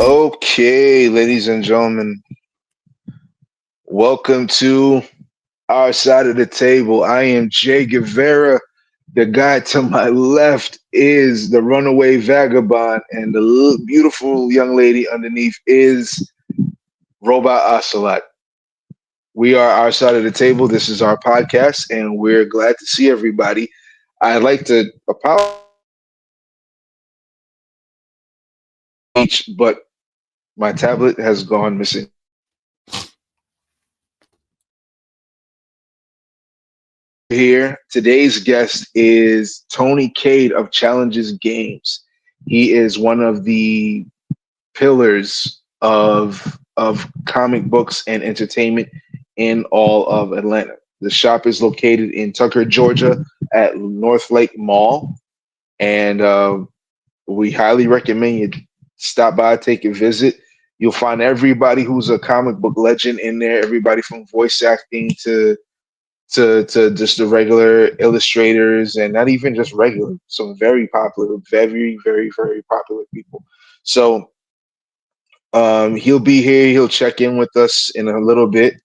Okay, ladies and gentlemen, welcome to our side of the table. I am Jay Guevara. The guy to my left is the runaway vagabond, and the beautiful young lady underneath is Robot Ocelot. We are our side of the table. This is our podcast, and we're glad to see everybody. I'd like to apologize each, but my tablet has gone missing. Here. Today's guest is Tony Cade of Challenges Games. He is one of the pillars of comic books and entertainment in all of Atlanta. The shop is located in Tucker, Georgia, at North Lake Mall, and we highly recommend you stop by, take a visit. You'll find everybody who's a comic book legend in there. Everybody from voice acting to just the regular illustrators, and not even just regular, some very popular, very popular people. So he'll be here. He'll check in with us in a little bit.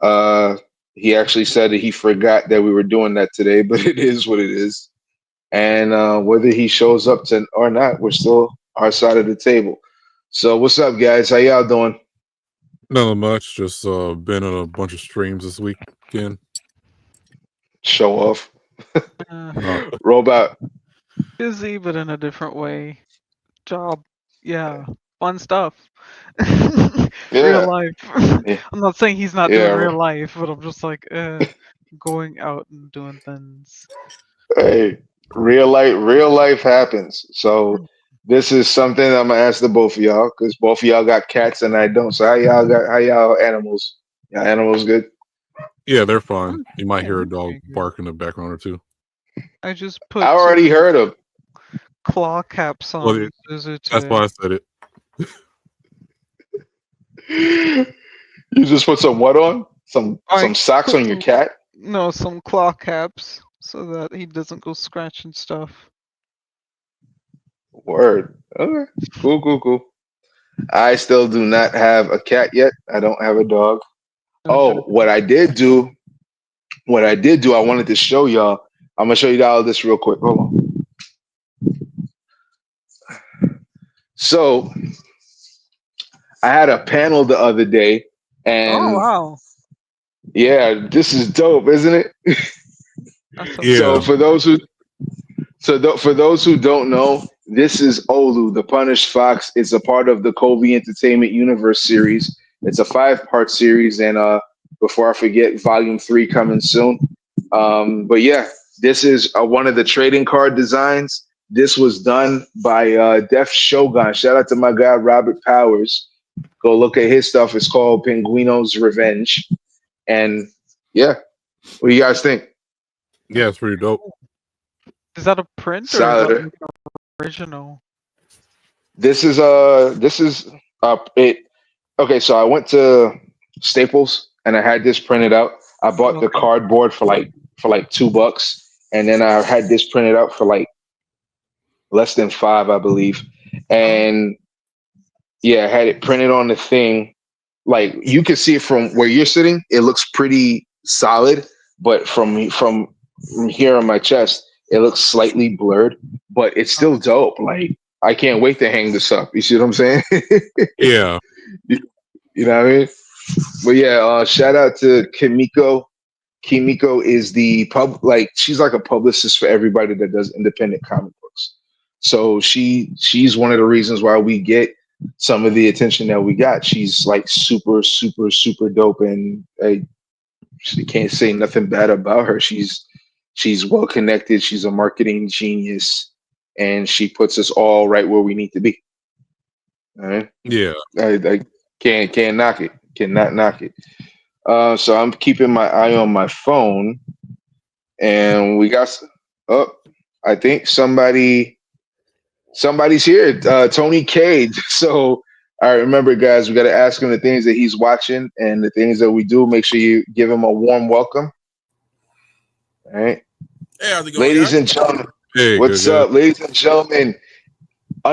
Uh, he actually said that he forgot that we were doing that today, but it is what it is. And whether he shows up to or not, we're still our side of the table. So what's up, guys? How y'all doing? Nothing much. Just been on a bunch of streams this weekend. Show off. Uh, No, Robot. busy, but in a different way. Job, yeah, fun stuff. Real Yeah, life. yeah, I'm not saying he's not doing yeah. real life, but I'm just like, going out and doing things. Hey, real life happens. So this is something I'm gonna ask the both of y'all because both of y'all got cats and I don't. So how y'all animals? Y'all animals good? yeah, they're fine. I'm, You might yeah, hear a I'm dog pretty good. bark in the background or two. I just I put already some heard of. claw caps Well, on Zuzu that's why today. I said it. You just put some what on? Some I socks put on your some, cat? no, some claw caps so that he doesn't go scratching stuff. Word. Okay. Cool. I still do not have a cat yet. I don't have a dog. No Oh, judgment. what I did do, I wanted to show y'all. I'm gonna show you all this real quick. Hold on. So I had a panel the other day, Oh and wow, yeah, this is dope, isn't it? that's So Yeah, amazing. for those who don't know, this is Olu, the Punished Fox. It's a part of the Kobe Entertainment Universe series. It's a 5-part series, and before I forget, Volume 3 coming soon. But yeah, this is one of the trading card designs. This was done by Def Shogun. Shout out to my guy Robert Powers. Go look at his stuff. It's called Penguino's Revenge. And yeah, what do you guys think? yeah, it's pretty dope. Cool. Is that a print or is that Solid. like an original? This is it. Okay, so I went to Staples and I had this printed out. I bought the Okay. cardboard for like $2, and then I had this printed out for like less than five, I believe. Oh, And yeah, I had it printed on the thing. Like you can see it from where you're sitting, it looks pretty solid, but from here on my chest, it looks slightly blurred, but it's oh, still dope. Like I can't wait to hang this up. You see what I'm saying? Yeah, you, you know what I mean? But yeah, shout out to Kimiko. Kimiko is the like she's like a publicist for everybody that does independent comic books. So she's one of the reasons why we get some of the attention that we got. She's like super dope, and I she can't say nothing bad about her. She's well connected. She's a marketing genius, and she puts us all right where we need to be. All right, yeah. I can't knock it. Cannot knock it. So I'm keeping my eye on my phone, and we got. Oh, I think somebody's here. Tony Cade. So, all right, remember, guys, we got to ask him the things that he's watching and the things that we do. Make sure you give him a warm welcome. All right, Hey, how's it going, ladies guys? and gentlemen, Hey, good what's guys. up, ladies and gentlemen?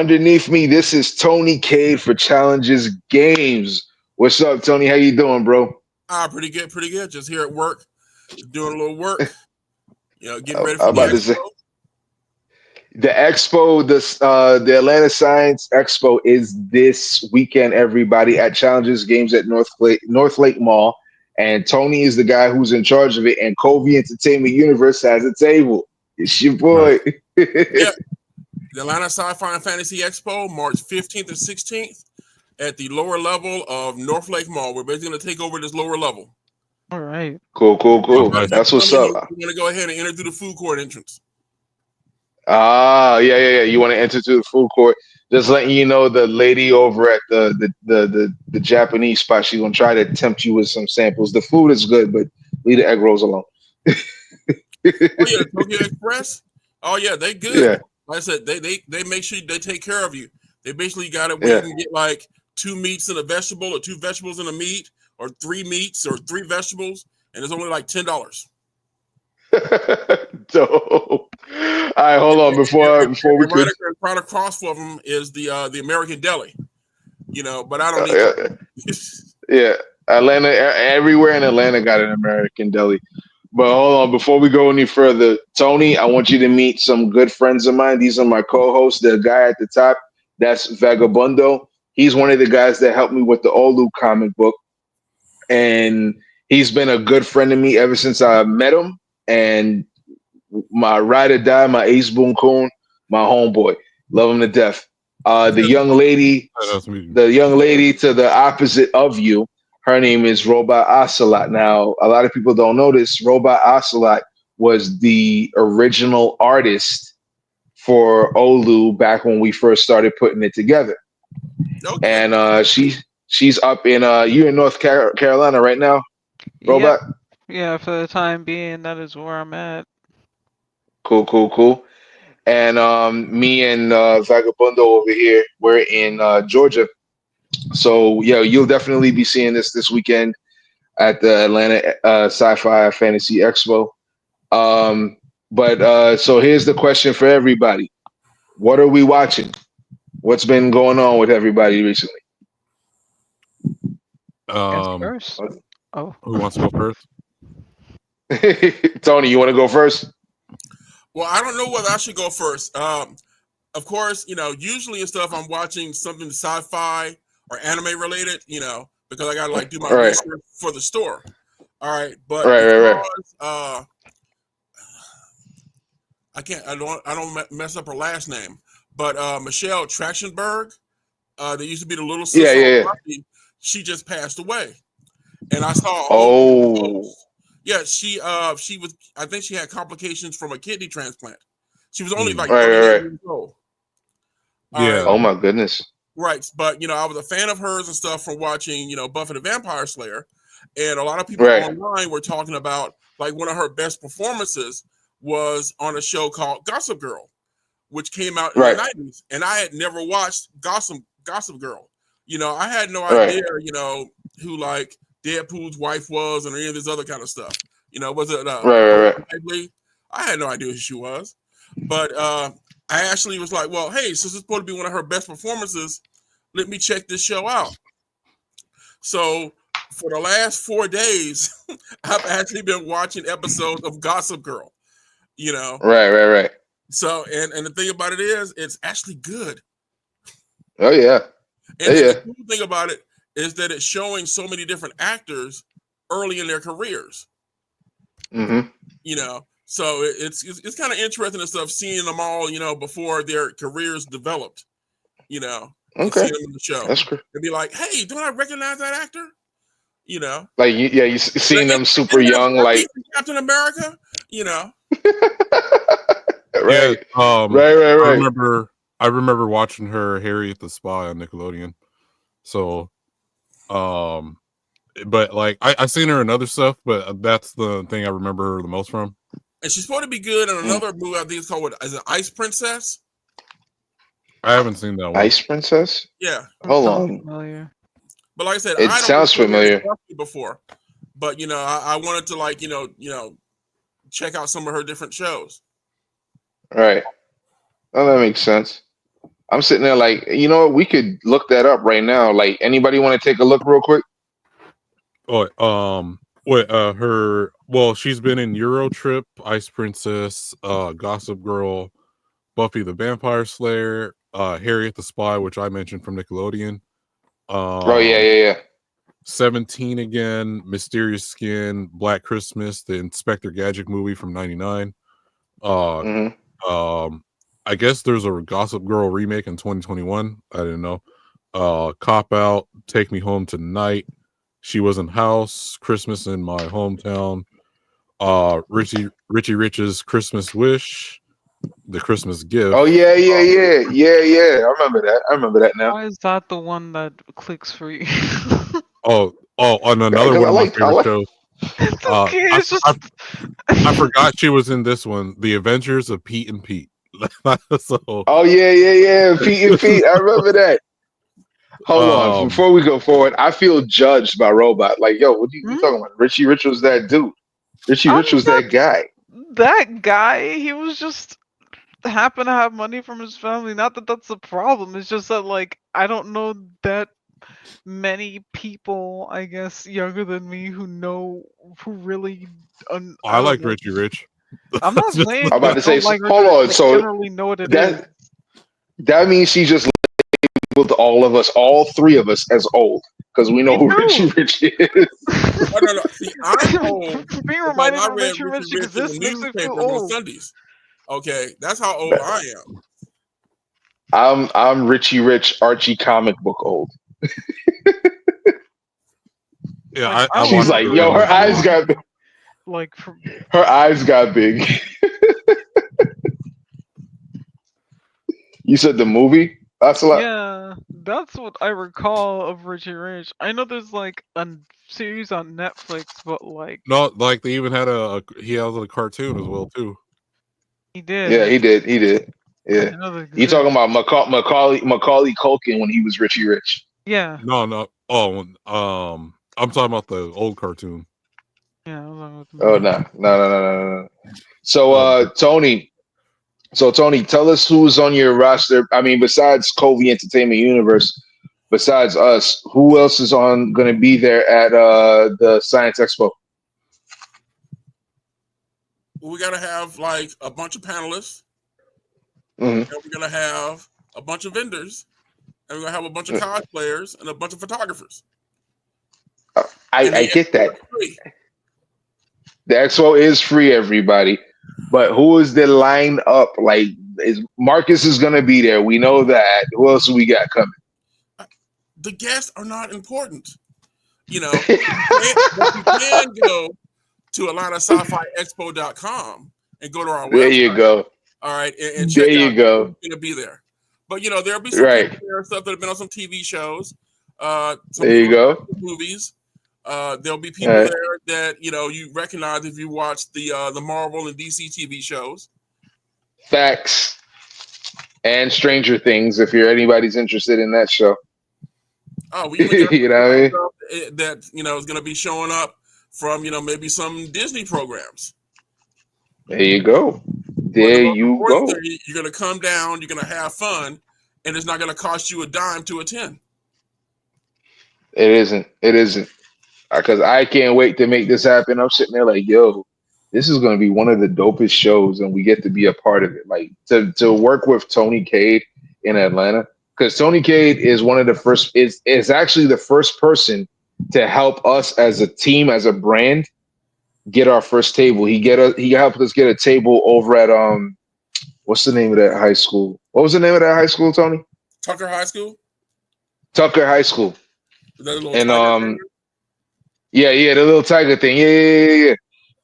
Underneath me, this is Tony Cade for Challenges Games. What's up, Tony? How you doing, bro? Pretty good, pretty good. Just here at work, doing a little work. Getting ready I'm for the about to say expo. the expo, the Atlanta Science Expo is this weekend. Everybody at Challenges Games at North Lake Mall, and Tony is the guy who's in charge of it. And Covey Entertainment Universe has a table. It's your boy. Nice. Yeah, the Atlanta Sci-Fi and Fantasy Expo, March 15th and 16th, at the lower level of North Lake Mall. We're basically going to take over this lower level. All right. Cool, cool, Y'all cool. guys Nice. have That's to come what's in. up. We're going to go ahead and enter through the food court entrance. Yeah. You want to enter to the food court? Just letting you know, the lady over at the Japanese spot, she's gonna try to tempt you with some samples. The food is good, but leave the egg rolls alone. Oh yeah, the Tokyo Express. Oh yeah, they good. Yeah, Like I said, they make sure they take care of you. They basically got it where you yeah. can get like 2 meats and a vegetable, or 2 vegetables and a meat, or 3 meats or 3 vegetables, and it's only like $10. Dope. All right, hold on before we And could. right across from them is the American Deli. But I don't eat Yeah, that. yeah. Atlanta, everywhere in Atlanta got an American deli. But hold on, before we go any further, Tony, I want you to meet some good friends of mine. These are my co-hosts. The guy at the top, that's Vagabundo. He's one of the guys that helped me with the Olu comic book, and he's been a good friend to me ever since I met him. And my ride or die, my ace boon coon, my homeboy, love him to death. The young lady, Nice meeting the young lady to the opposite of you, her name is Robot Ocelot. Now, a lot of people don't know this. Robot Ocelot was the original artist for Olu back when we first started putting it together. Okay. And she's up in you're in Carolina right now, Yep. Robot. Yeah, for the time being, that is where I'm at. Cool, cool, cool. And me and Vagabundo over here, we're in Georgia. So yeah, you'll definitely be seeing this weekend at the Atlanta Sci-Fi Fantasy Expo. But so here's the question for everybody: what are we watching? What's been going on with everybody recently? Guess Um, first. Oh, who wants to go first? Tony, you want to go first? Well, I don't know whether I should go first. Of course, usually and stuff, I'm watching something sci-fi or anime related, because I gotta like do my All right, research for the store. All right, all but right. because I don't mess up her last name, but Michelle Trachtenberg, that used to be the little Yeah, sister on yeah, yeah. Buffy, she just passed away, and I saw a whole bunch of Oh, posts. Yeah, she was. I think she had complications from a kidney transplant. She was only Hmm. like right, 39 right. years old. All right. Yeah. Oh my goodness. Right, but I was a fan of hers and stuff from watching, Buffy the Vampire Slayer, and a lot of people Right, online were talking about like one of her best performances was on a show called Gossip Girl, which came out in the right, '90s, and I had never watched Gossip Girl. I had no right, idea, who like Deadpool's wife was, and any of this other kind of stuff. Was it right. Blake Lively? I had no idea who she was, but I actually was like, well, hey, since it's supposed to be one of her best performances, let me check this show out. So for the last 4 days, I've actually been watching episodes of Gossip Girl, you know. Right. So and the thing about it is it's actually good. Oh yeah, And the yeah. cool thing about it is that it's showing so many different actors early in their careers, Mm-hmm. So it's kind of interesting and stuff seeing them all, before their careers developed, and Okay, seeing them in the show. that's great. And be like, hey, don't I recognize that actor? You know, Like you Like, seen them super isn't that young, Bucky like from Captain America? You know, Yeah. right, right, right, I right. remember. I remember watching her Harriet the Spy on Nickelodeon. So, um, but like I seen her in other stuff, but that's the thing I remember her the most from. and she's supposed to be good in Mm. another movie. I think it's called is it Ice Princess? I haven't seen that one. Ice Princess. Yeah, that Hold sounds on, familiar. but like I said, it I'd only sounds seen her in familiar. Buffy before, but I wanted to like check out some of her different shows. Right. Oh, that makes sense. I'm sitting there like, you know what? We could look that up right now. Like, anybody want to take a look real quick? Oh, wait, well, she's been in Euro Trip, Ice Princess, Gossip Girl, Buffy the Vampire Slayer, Harriet the Spy, which I mentioned from Nickelodeon. Oh yeah, Um, yeah, yeah. 17 again, Mysterious Skin, Black Christmas, the Inspector Gadget movie from '99. Uh, I guess there's a Gossip Girl remake in 2021. I didn't know. Cop Out, Take Me Home Tonight, She Was in House, Christmas in My Hometown, Richie Rich's Christmas Wish, The Christmas Gift. Oh yeah, yeah, yeah, yeah, yeah. I remember that. I remember that now. Why is that the one that clicks for you? Oh, on another Because one of my I favorite like. shows. It's okay. It's just. I forgot she was in this one, The Adventures of Pete and Pete. So, Oh yeah, yeah, yeah. Pete and Pete. I remember that. Hold on. Before we go forward, I feel judged by Robot. Like, yo, what are you talking about? Richie Rich was that dude. Richie I'm Rich was not that guy. that guy. He was just happened to have money from his family. Not that that's a problem. It's just that like I don't know that many people, I guess, younger than me who really. I I don't like know. Richie Rich. I'm not saying I'm about you to say. don't like Hold Richard. on. I So generally know what it is. that means she just labeled all of us, all three of us, as old because we know Me who too. Richie Rich is. Oh, no. See, I'm old Being because reminded I that read Richard Richie Rich Rich in the exists makes me feel newspapers on old. Sundays. Okay, that's how old I am. I'm Richie Rich, Archie comic book old. Yeah, Like I I She's watched remember like, it Richard yo, when her it was eyes on. got like from her eyes got big. You said the movie? That's a lot. yeah, that's what I recall of Richie Rich. I know there's like a series on Netflix, but like No, like they even had he has a cartoon as well too. he Yeah, did. he did. He did. Yeah. I know that You talking exists. about Macaulay Culkin when he was Richie Rich? Yeah, No. Oh, I'm talking about the old cartoon. yeah. I was on with the Oh movie. no. So Um, Tony, tell us who's on your roster. I mean, besides Covey Entertainment Universe, besides us, who else is on going to be there at the Science Expo? We gotta have like a bunch of panelists, Mhm. and we're gonna have a bunch of vendors, and we're gonna have a bunch of cosplayers and a bunch of photographers. And I the get expo that. is free. The expo is free, everybody. But who is the line up? Like, Marcus is going to be there. We know that. Who else do we got coming? The guests are not important. You know, but you can go to Atlanta Sci-Fi Expo.com and go to our There website, you go. all right, and There check out you who's go. going to be there. But, you know, there'll be some people Right. there, stuff that have been on some TV shows, some There you people go. in movies. There'll be All people right. there that, you know, you recognize if you watch the Marvel and DC TV shows. Facts. And Stranger Things, if you're anybody's interested in that show. Oh, we even got You know what I mean? stuff that, you know, is going to be showing up from, you know, maybe some Disney programs. There you go. But the There most you important go. thing, you're going to come down, you're going to have fun, and it's not going to cost you a dime to attend. It isn't. It isn't. Because I can't wait to make this happen. I'm sitting there like, yo, this is going to be one of the dopest shows, and we get to be a part of it. Like to work with Tony Cade in Atlanta, because Tony Cade is one of the first. Is actually the first person to help us as a team, as a brand, get our first table. He helped us get a table over at what's the name of that high school? What was the name of that high school, Tony? Tucker High School, Tucker High School. that little And tiger thing. yeah, the little tiger thing. Yeah.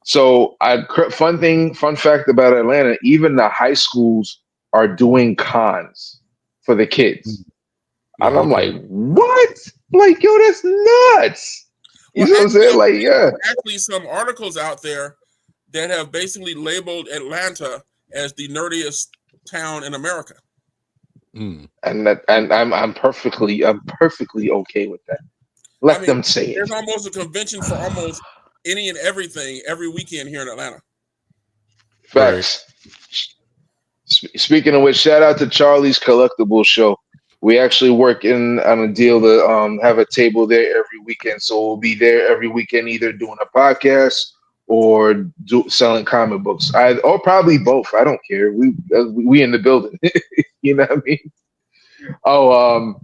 So fun fact about Atlanta, even the high schools are doing cons for the kids. oh, And I'm okay. like, what? Like, yo, that's nuts. You Well, see what I'm actually, saying? I Like, believe yeah. there's actually some articles out there that have basically labeled Atlanta as the nerdiest town in America. Mm. And I'm perfectly okay with that. I Let mean, them say it. there's almost a convention for almost any and everything every weekend here in Atlanta. Facts. Speaking of which, shout out to Charlie's Collectible Show. We actually work in on a deal to have a table there every weekend. So we'll be there every weekend, either doing a podcast or selling comic books. Or probably both. I don't care. We in the building. You know what I mean? Oh,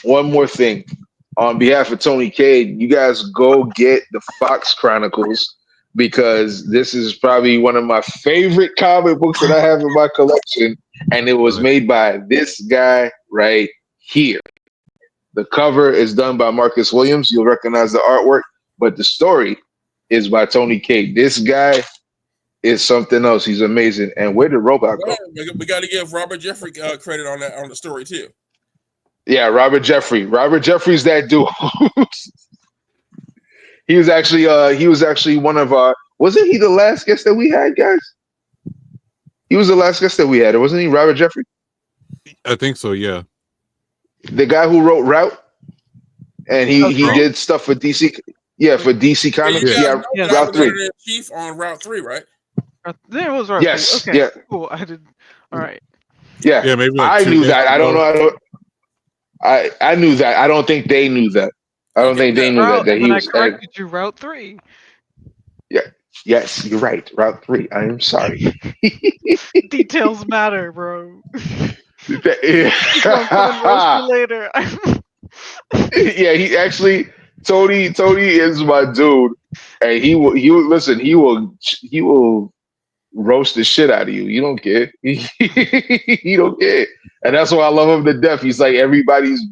one more thing. On behalf of Tony Cade, you guys go get the Fox Chronicles because this is probably one of my favorite comic books that I have in my collection, and it was Right. made by this guy right here. The cover is done by Marcus Williams. You'll recognize the artwork, but the story is by Tony Cade. This guy is something else. He's amazing. And where did Robot go? We got to give Robert Jeffrey credit on that, on the story too. Yeah, Robert Jeffrey. Robert Jeffrey's that dude. He was actually one of our. Wasn't he the last guest that we had, guys? He was the last guest that we had, wasn't he? Robert Jeffrey, I think so. Yeah. the guy who wrote Route, and he Okay. did stuff for DC. Yeah, for DC Comics. Yeah. Yeah, Yeah. Route 3. Chief on Route 3, right? There was right. Yes, Okay. yeah. Cool. I did. All right. Yeah, Yeah. Maybe like I 2 knew that. guests I don't ago. know. I knew that. I don't think they knew that. I don't think they knew Route, that he and was. I corrected you. Route 3. Yes, you're right. Route 3. I am sorry. Details matter, bro. Yeah, Roast you later. he actually Tony is my dude, and he will listen. He will roast the shit out of you. You don't care. He don't care, and that's why I love him to death. He's like everybody's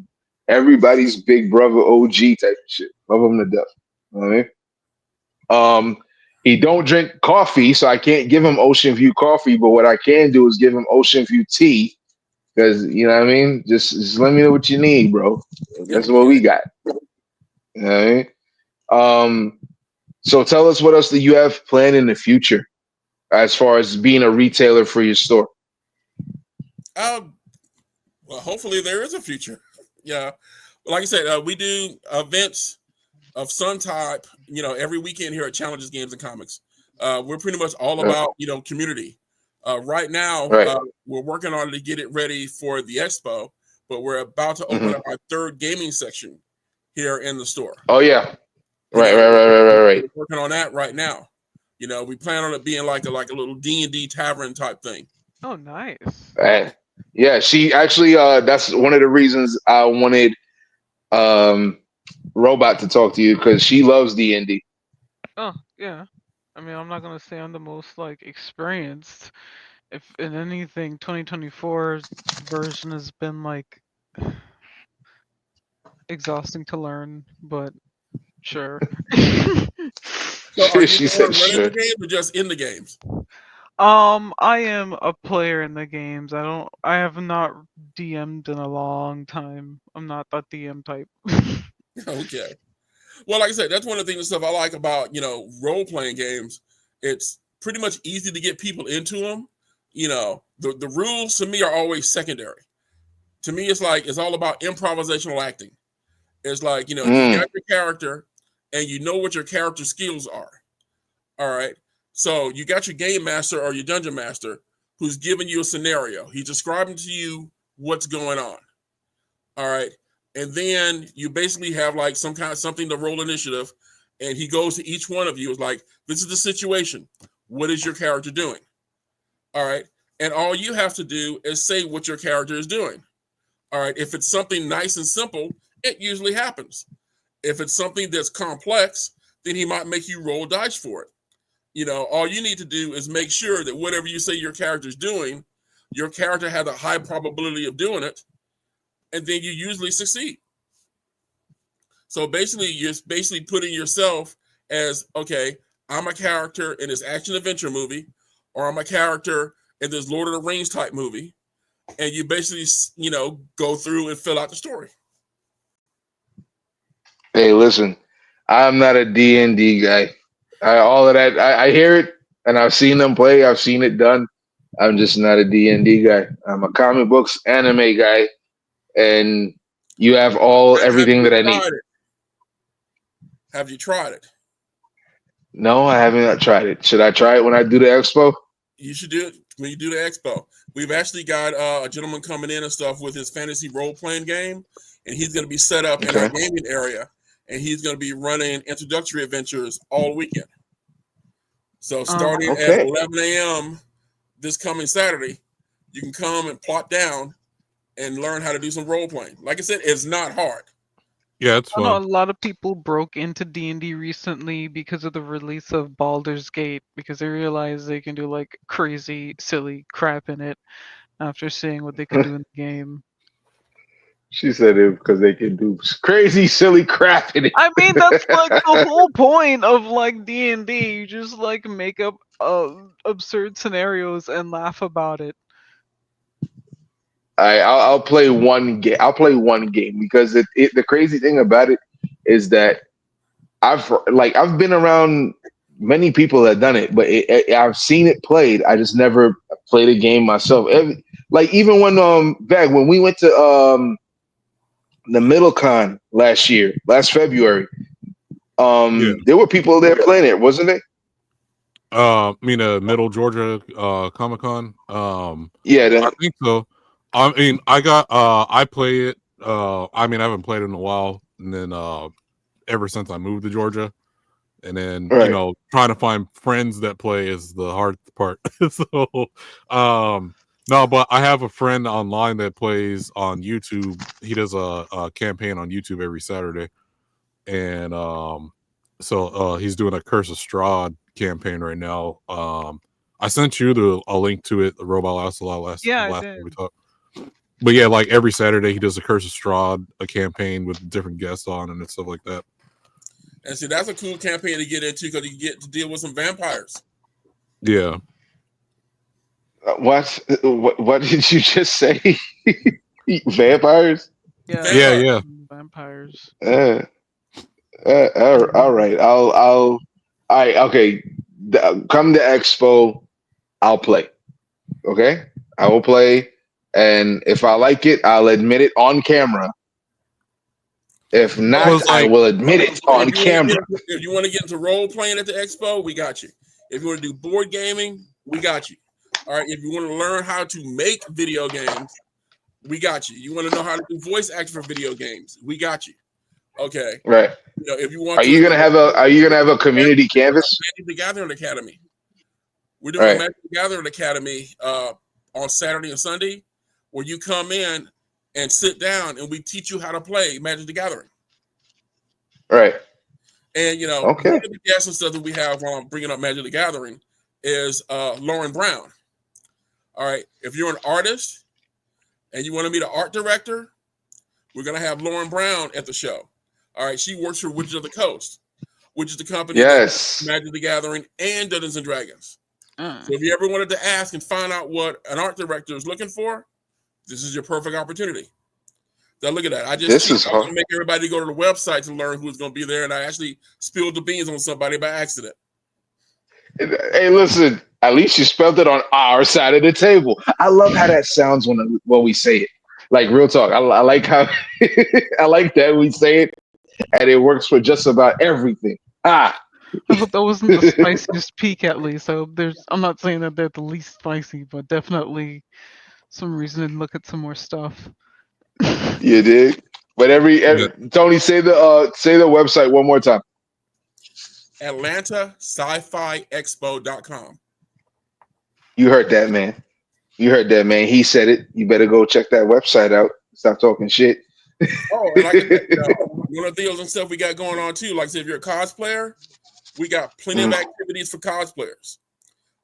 big brother, OG type of shit. Love him to death. You know what I mean? He don't drink coffee, so I can't give him Ocean View coffee. But what I can do is give him Ocean View tea, because you know what I mean. Just let me know what you need, bro. That's what we got. You know what I mean? So tell us, what else do you have planned in the future as far as being a retailer for your store? Well, hopefully there is a future. Yeah, like I said, we do events of some type, every weekend here at Challenges Games and Comics. We're pretty much all about, community. Right now, Right. we're working on to get it ready for the expo, but we're about to open up our third gaming section here in the store. Oh yeah. Right. We're working on that right now. We plan on it being like a little D&D tavern type thing. Oh, nice. Right. Yeah, she actually that's one of the reasons I wanted Robot to talk to you, because she loves D&D. Oh, yeah. I mean, I'm not gonna say I'm the most experienced. If in anything, 2024's version has been exhausting to learn, but sure. So are you She more said running sure. the games or just in the games? I am a player in the games. I have not DM'd in a long time. I'm not that DM type. Okay. Well, like I said, that's one of the things stuff I like about, role-playing games. It's pretty much easy to get people into them. The rules to me are always secondary. To me, it's all about improvisational acting. It's like, you've got your character and you know what your character skills are. All right. So you got your game master or your dungeon master who's giving you a scenario. He's describing to you what's going on. All right. And then you basically have something to roll initiative. And he goes to each one of you. It's like, this is the situation. What is your character doing? All right. And all you have to do is say what your character is doing. All right. If it's something nice and simple, it usually happens. If it's something that's complex, then he might make you roll dice for it. All you need to do is make sure that whatever you say your character's doing, your character has a high probability of doing it, and then you usually succeed. So basically, you're putting yourself as, okay, I'm a character in this action adventure movie, or I'm a character in this Lord of the Rings type movie, and you basically, go through and fill out the story. Hey, listen, I'm not a D&D guy. All of that, I hear it, and I've seen them play. I've seen it done. I'm just not a D&D guy. I'm a comic books, anime guy, and you have everything that I need. Have you tried it? No, I haven't tried it. Should I try it when I do the expo? You should do it when you do the expo. We've actually got a gentleman coming in and stuff with his fantasy role playing game, and he's going to be set up in our gaming area, and he's going to be running introductory adventures all weekend. So starting at 11 a.m. this coming Saturday, you can come and plop down and learn how to do some role playing. Like I said, it's not hard. Yeah, it's I know fun. a lot of people broke into D&D recently because of the release of Baldur's Gate, because they realized they can do like crazy, silly crap in it after seeing what they can do in the game. She said it because they can do crazy, silly crap in it. I mean, that's like the whole point of like D&D. You just like make up absurd scenarios and laugh about it. I'll play one game. I'll play one game because the crazy thing about it is that I've been around many people that done it, but I've seen it played. I just never played a game myself. Like even when we went to the MiddleCon last February, there were people there playing it, wasn't there? I mean, Middle Georgia Comic Con. Yeah, I think so. I mean, I play it. I mean, I haven't played it in a while, and then ever since I moved to Georgia, and then trying to find friends that play is the hard part. So, no, but I have a friend online that plays on YouTube. He does a campaign on YouTube every Saturday, and so he's doing a Curse of Strahd campaign right now. I sent you a link to it, the Robot Last last time we talked. But yeah, like every Saturday he does a Curse of Strahd, a campaign with different guests on and stuff like that. And see, that's a cool campaign to get into because you get to deal with some vampires. Yeah. What did you just say? Vampires? Yeah. Vampires. All right. All right. Okay. Come to Expo. I'll play. Okay. I will play, and if I like it, I'll admit it on camera. If not, I will admit it on camera. If you want to get into role playing at the Expo, we got you. If you want to do board gaming, we got you. All right. If you want to learn how to make video games, we got you. You want to know how to do voice acting for video games, we got you. Okay. Right. If you want, are you gonna have a community canvas? Magic the Gathering Academy. We're doing a Magic the Gathering Academy on Saturday and Sunday, where you come in and sit down, and we teach you how to play Magic the Gathering. Right. And one of the guests and stuff that we have while I'm bringing up Magic the Gathering is Lauren Brown. All right. If you're an artist and you want to meet an art director, we're gonna have Lauren Brown at the show. All right. She works for Wizards of the Coast, which is the company that Magic the Gathering and Dungeons and Dragons. So if you ever wanted to ask and find out what an art director is looking for, this is your perfect opportunity. Now look at that. I just want to make everybody go to the website to learn who's going to be there, and I actually spilled the beans on somebody by accident. Hey, listen. At least you spelled it on our side of the table. I love how that sounds when we say it. Like real talk. I like how I like that we say it, and it works for just about everything. I thought that wasn't the spiciest peak, at least. So I'm not saying that they're the least spicy, but definitely some reason to look at some more stuff. You did, but Tony, say the website one more time. Atlanta Sci-Fi Expo.com. You heard that, man. He said it. You better go check that website out. Stop talking shit. Oh, and like I said, one of the deals and stuff we got going on too. Like I said, if you're a cosplayer, we got plenty of activities for cosplayers.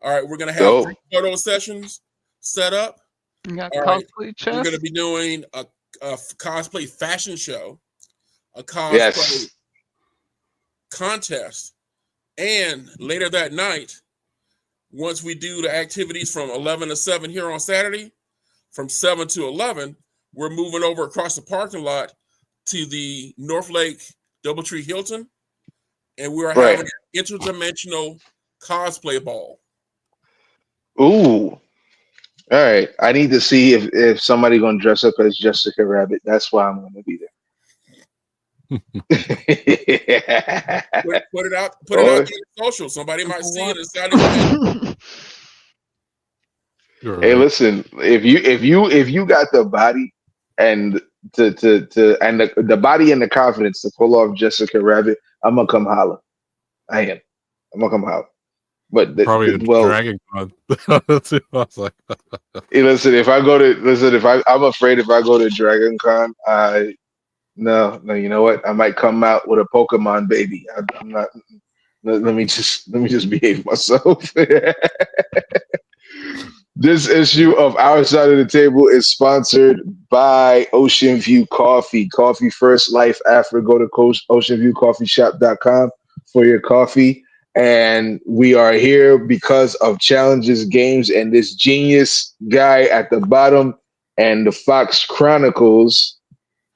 All right, we're gonna have photo sessions set up. Cosplay chess. We're gonna be doing a cosplay fashion show, a cosplay contest, and later that night, once we do the activities from 11 to 7 here on Saturday, from 7 to 11, we're moving over across the parking lot to the North Lake Doubletree Hilton, and we're having an interdimensional cosplay ball. Ooh. All right. I need to see if somebody gonna dress up as Jessica Rabbit. That's why I'm gonna be there. Put it out on social. Somebody might see it and decide Hey, Right. listen, if you got the body and to and the body and the confidence to pull off Jessica Rabbit, I'm gonna come holler. I am. I'm gonna come holler. But Probably a well, Dragon Con. That's it. I was like, hey, I'm afraid if I go to Dragon Con, no, you know what? I might come out with a Pokemon baby. I'm not. Let me just behave myself. This issue of Our Side of the Table is sponsored by Ocean View Coffee. Coffee first, life after. Go to oceanviewcoffeeshop.com for your coffee. And we are here because of challenges, games, and this genius guy at the bottom, and the Fox Chronicles,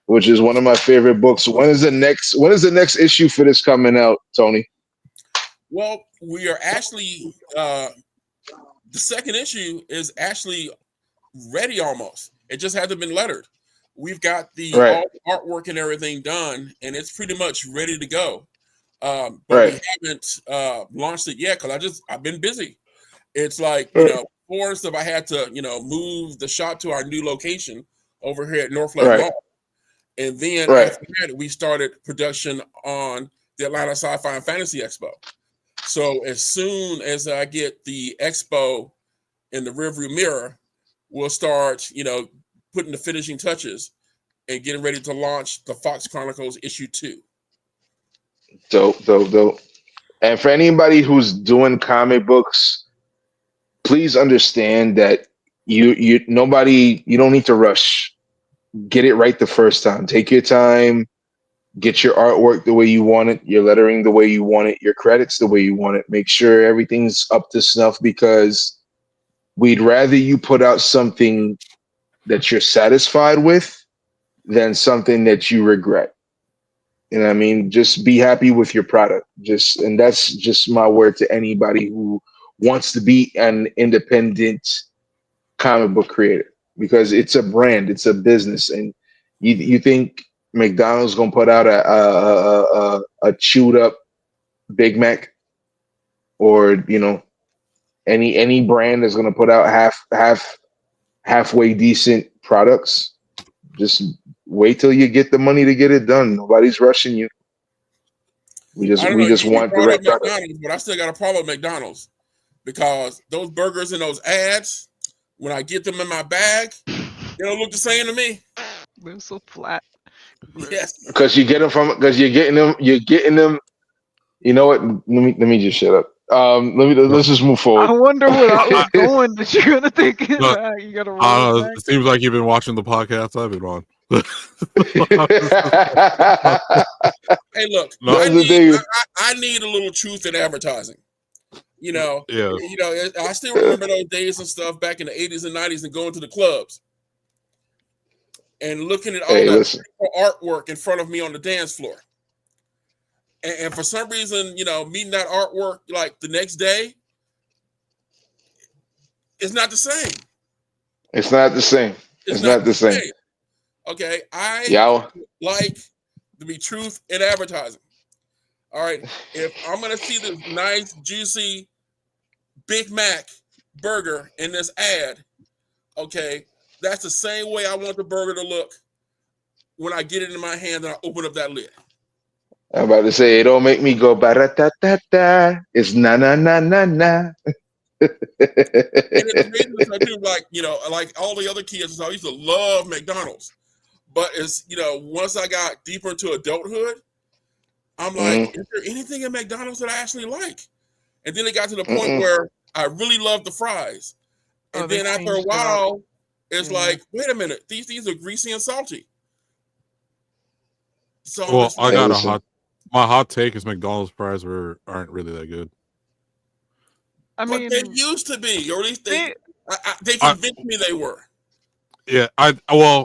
which is one of my favorite books. When is the next issue for this coming out, Tony? Well, we are actually the second issue is actually ready almost. It just hasn't been lettered. We've got the Right, all artwork and everything done, and it's pretty much ready to go. But we right, haven't launched it yet because I've been busy. It's like right, before and stuff. I had to move the shop to our new location over here at North Lake right, Mall, and then right. after that, we started production on the Atlanta Sci-Fi and Fantasy Expo. So as soon as I get the expo in the rearview mirror, we'll start, putting the finishing touches and getting ready to launch the Fox Chronicles issue 2. Dope, dope, dope. And for anybody who's doing comic books, please understand that you don't need to rush. Get it right the first time. Take your time. Get your artwork the way you want it, your lettering the way you want it, your credits the way you want it. Make sure everything's up to snuff because we'd rather you put out something that you're satisfied with than something that you regret. You know what I mean? Just be happy with your product. And that's just my word to anybody who wants to be an independent comic book creator because it's a brand, it's a business, and you think McDonald's gonna put out a chewed up Big Mac, or any brand is gonna put out halfway decent products. Just wait till you get the money to get it done. Nobody's rushing you. We just I don't we know. just You want the brought up right product. McDonald's, but I still got a problem with McDonald's because those burgers and those ads, when I get them in my bag, they don't look the same to me. They're so flat. Gross. Yes. Because you're getting them. You know what? Let me just shut up. Let's just move I forward. wonder where I was I, going that you're gonna take it but, back. You gotta I roll don't it know. back. It seems like you've been watching the podcast I've been on. Hey, look, No, That's the thing. I need a little you in advertising. yeah. I still remember those days and stuff back in the 80s and 90s and going to the clubs and looking at all Hey, that listen. artwork in front of me on the dance floor. And for some reason, meeting that artwork like the next day is not the same. It's not the same. It's It's not not the the same. same. Okay. I Y'all. like to be truth in advertising. All right. If I'm going to see this nice, juicy Big Mac burger in this ad, okay, that's the same way I want the burger to look when I get it in my hand and I open up that lid. I'm about to say it don't make me go ba-da-da-da-da. It's na na na na na. And it's amazing to too, like, like all the other kids, I used to love McDonald's. But it's, once I got deeper into adulthood, I'm like, Mm, is there anything in McDonald's that I actually like? And then it got to the point mm-mm. where I really loved the fries. Oh, And they then after a changed it up. while, it's Yeah. like, wait a minute, these are greasy and salty. So I'm Well, just I Hey, like, got listen. my hot take is McDonald's fries aren't really that good. I but they mean, used to be, or at least they they I convinced me they were. Yeah,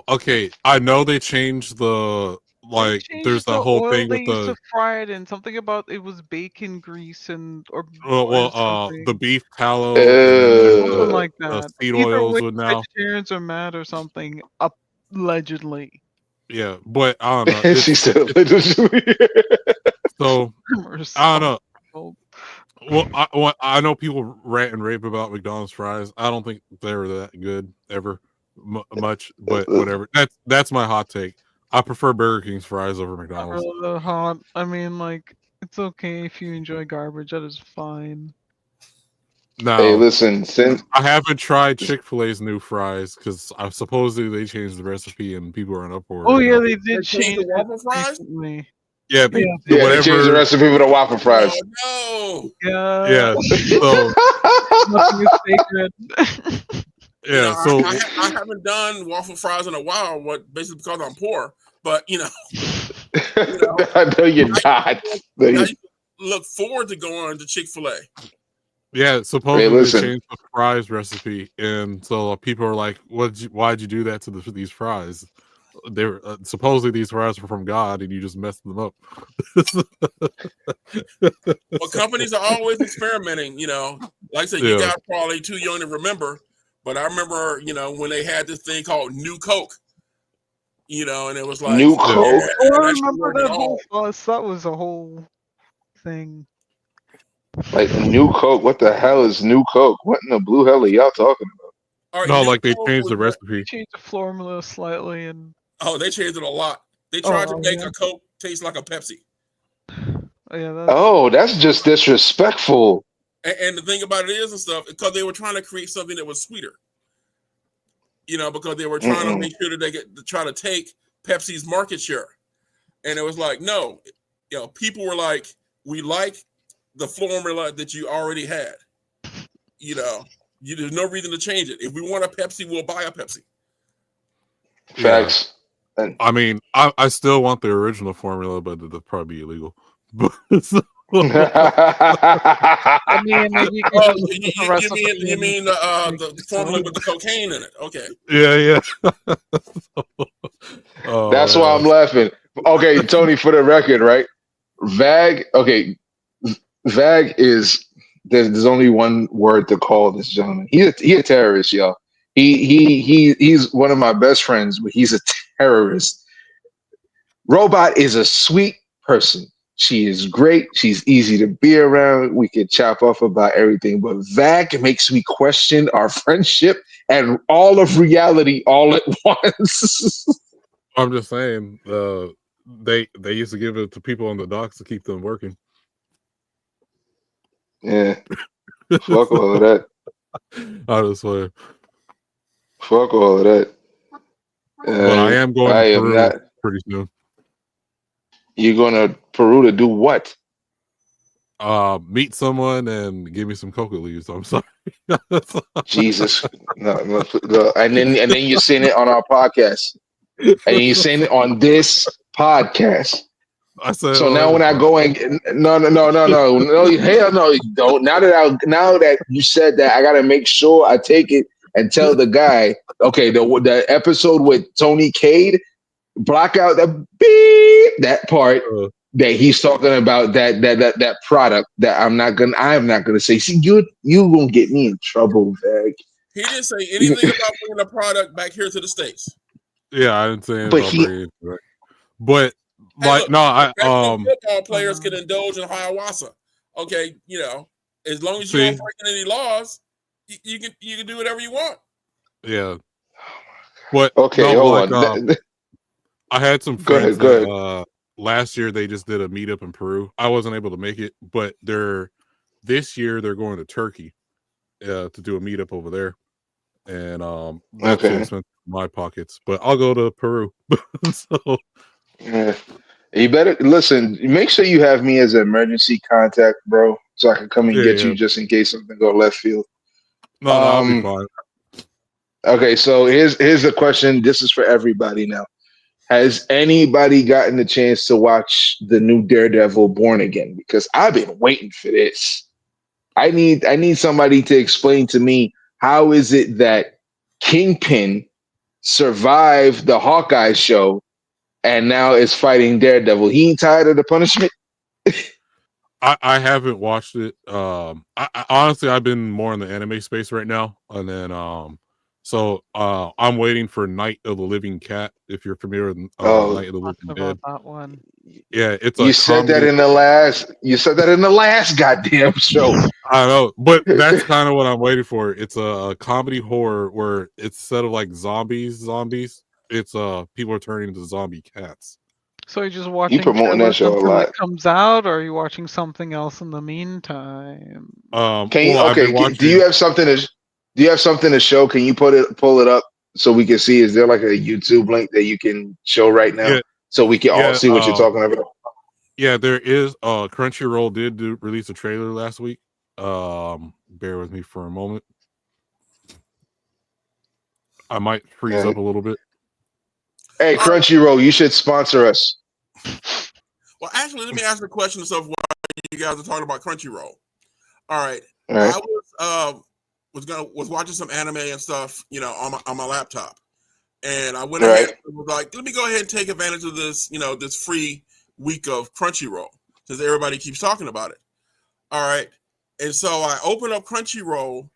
okay. I know they changed they there's changed that the whole oil thing they with used to fry it in. Something about it was bacon grease or the something. beef tallow, and then there's Something Uh, like the that. seed Either way, oils with now. vegetarians are mad or something. Allegedly. Yeah, but I don't know. she said It's allegedly. so Or I don't something. know. Well, I know people rant and rave about McDonald's fries. I don't think they were that good ever much, but whatever. That's my hot take. I prefer Burger King's fries over Not McDonald's. really that hot. I mean, like, it's okay if you enjoy garbage. That is fine. Hey, Now, listen, since I haven't tried Chick-fil-A's new fries because supposedly they changed the recipe and people are in uproar. Oh yeah, Now. they They did changed change the it waffle fries. recently. Yeah, Yeah, the they changed the whatever. recipe for the waffle fries. Oh Yeah, Yeah, so nothing is sacred. no! You know, yeah, so I haven't done waffle fries in a while. What basically because I'm poor, but you know, No, you're not. No, I you, used to look forward to going to Chick-fil-A. yeah, hey, supposedly they listen. changed the fries recipe, and so people are like, why'd you do that to these fries? They were supposedly these fries were from God, and you just messed them up. Well, companies are always experimenting. You know, like I said, you Yeah, guys probably too young to remember, but I remember, when they had this thing called New Coke. And it was like, New yeah. Coke? yeah, Oh, I that shit remember worked at that whole all. fuss. That was a whole thing. Like New Coke? What the hell is New Coke? What in the blue hell are y'all talking All right, No, New like they Coke changed was the what? They recipe. changed the formula slightly, and Oh, they changed it a lot. They tried to oh make yeah, a Coke taste like a Pepsi. oh yeah, about? that's Oh, that's just disrespectful. And the thing about it is and stuff, because they were trying to create something that was sweeter. Because they were trying to Mm-mm. make sure that they could try to take Pepsi's market share. And it was like, no, people were like, we like the formula that you already had. There's no reason to change it. If we want a Pepsi, we'll buy a Pepsi. Yeah, Facts. And I mean, I still want the original formula, but it'll probably be illegal. But I mean, maybe you could Oh, just you, put the you, you recipe mean you and mean make the it formula so. with the cocaine in it? Okay. yeah. Oh that's why I'm man, laughing. Okay, Tony, for the record, right? Vag. Okay, Vag is there's only one word to call this gentleman. He a terrorist, y'all. He's one of my best friends, but he's a terrorist. Robot is a sweet person. She is great. She's easy to be around. We could chop off about everything, but Vag makes me question our friendship and all of reality all at once. I'm just saying. They used to give it to people on the docks to keep them working. Yeah, fuck all of that. I just swear. Fuck all of that. But I am going I to am Peru not. pretty soon. You're going to Peru to do what? Meet someone and give me some coca leaves. I'm sorry. Jesus, no, no, no. And then you're saying it on our podcast, and you're saying it on this podcast. I said So on now every when I part. go and no, hell no, you don't. Now that you said that, I gotta make sure I take it and tell the guy, okay, the episode with Tony Cade, block out that part Uh, that he's talking about that product that I'm not gonna say. See, you gonna get me in trouble, Vag. He didn't say anything about bringing the product back here to the States. yeah, I didn't say anything But about he, bringing it back. But Hey, like look, no, I professional football players can Um, indulge in ayahuasca. Okay, as long as you see, aren't breaking any laws, you can do whatever you want. yeah. But okay, no, but hold like on. I had some Go friends ahead, go that ahead. last year they just did a meetup in Peru. I wasn't able to make it, but this year they're going to Turkey to do a meetup over there. And that's too Okay. expensive for my pockets. But I'll go to Peru. So Yeah. You better listen. Make sure you have me as an emergency contact, bro, so I can come and get yeah. you just in case something go left field. No, I'll be Um. fine. Okay, so here's the question. This is for everybody now. Has anybody gotten the chance to watch the new Daredevil Born Again? Because I've been waiting for this. I need somebody to explain to me how is it that Kingpin survived the Hawkeye show and now is fighting Daredevil. He ain't tired of the punishment. I haven't watched it. I honestly I've been more in the anime space right now. And then So I'm waiting for Night of the Living Cat. If you're familiar with Oh, Night of the Talking Living about Dead, that one. yeah, it's a you said that comedy. in the last. You said that in the last goddamn show. I know, but that's kind of what I'm waiting for. It's a comedy horror where instead of like zombies, it's people are turning into zombie cats. So you're just You watching promoting that trailers show a until it lot. comes out, or are you watching something else in the meantime? Can you? Well, I've been Okay. Do you watching. have something to? Do you have something to show? Can you pull it up so we can see? Is there like a YouTube link that you can show right now Yeah, so we can all yeah, see what you're talking about? yeah. There is. Crunchyroll did release a trailer last week. Bear with me for a moment. I might freeze Yeah. up a little bit. Hey, All right. Crunchyroll, you should sponsor us. Well, actually, let me ask the question of why you guys are talking about Crunchyroll. All right. All I right. was watching some anime and stuff, on my laptop. And I went All ahead right. and was like, let me go ahead and take advantage of this, this free week of Crunchyroll, since everybody keeps talking about it. All right. And so I opened up Crunchyroll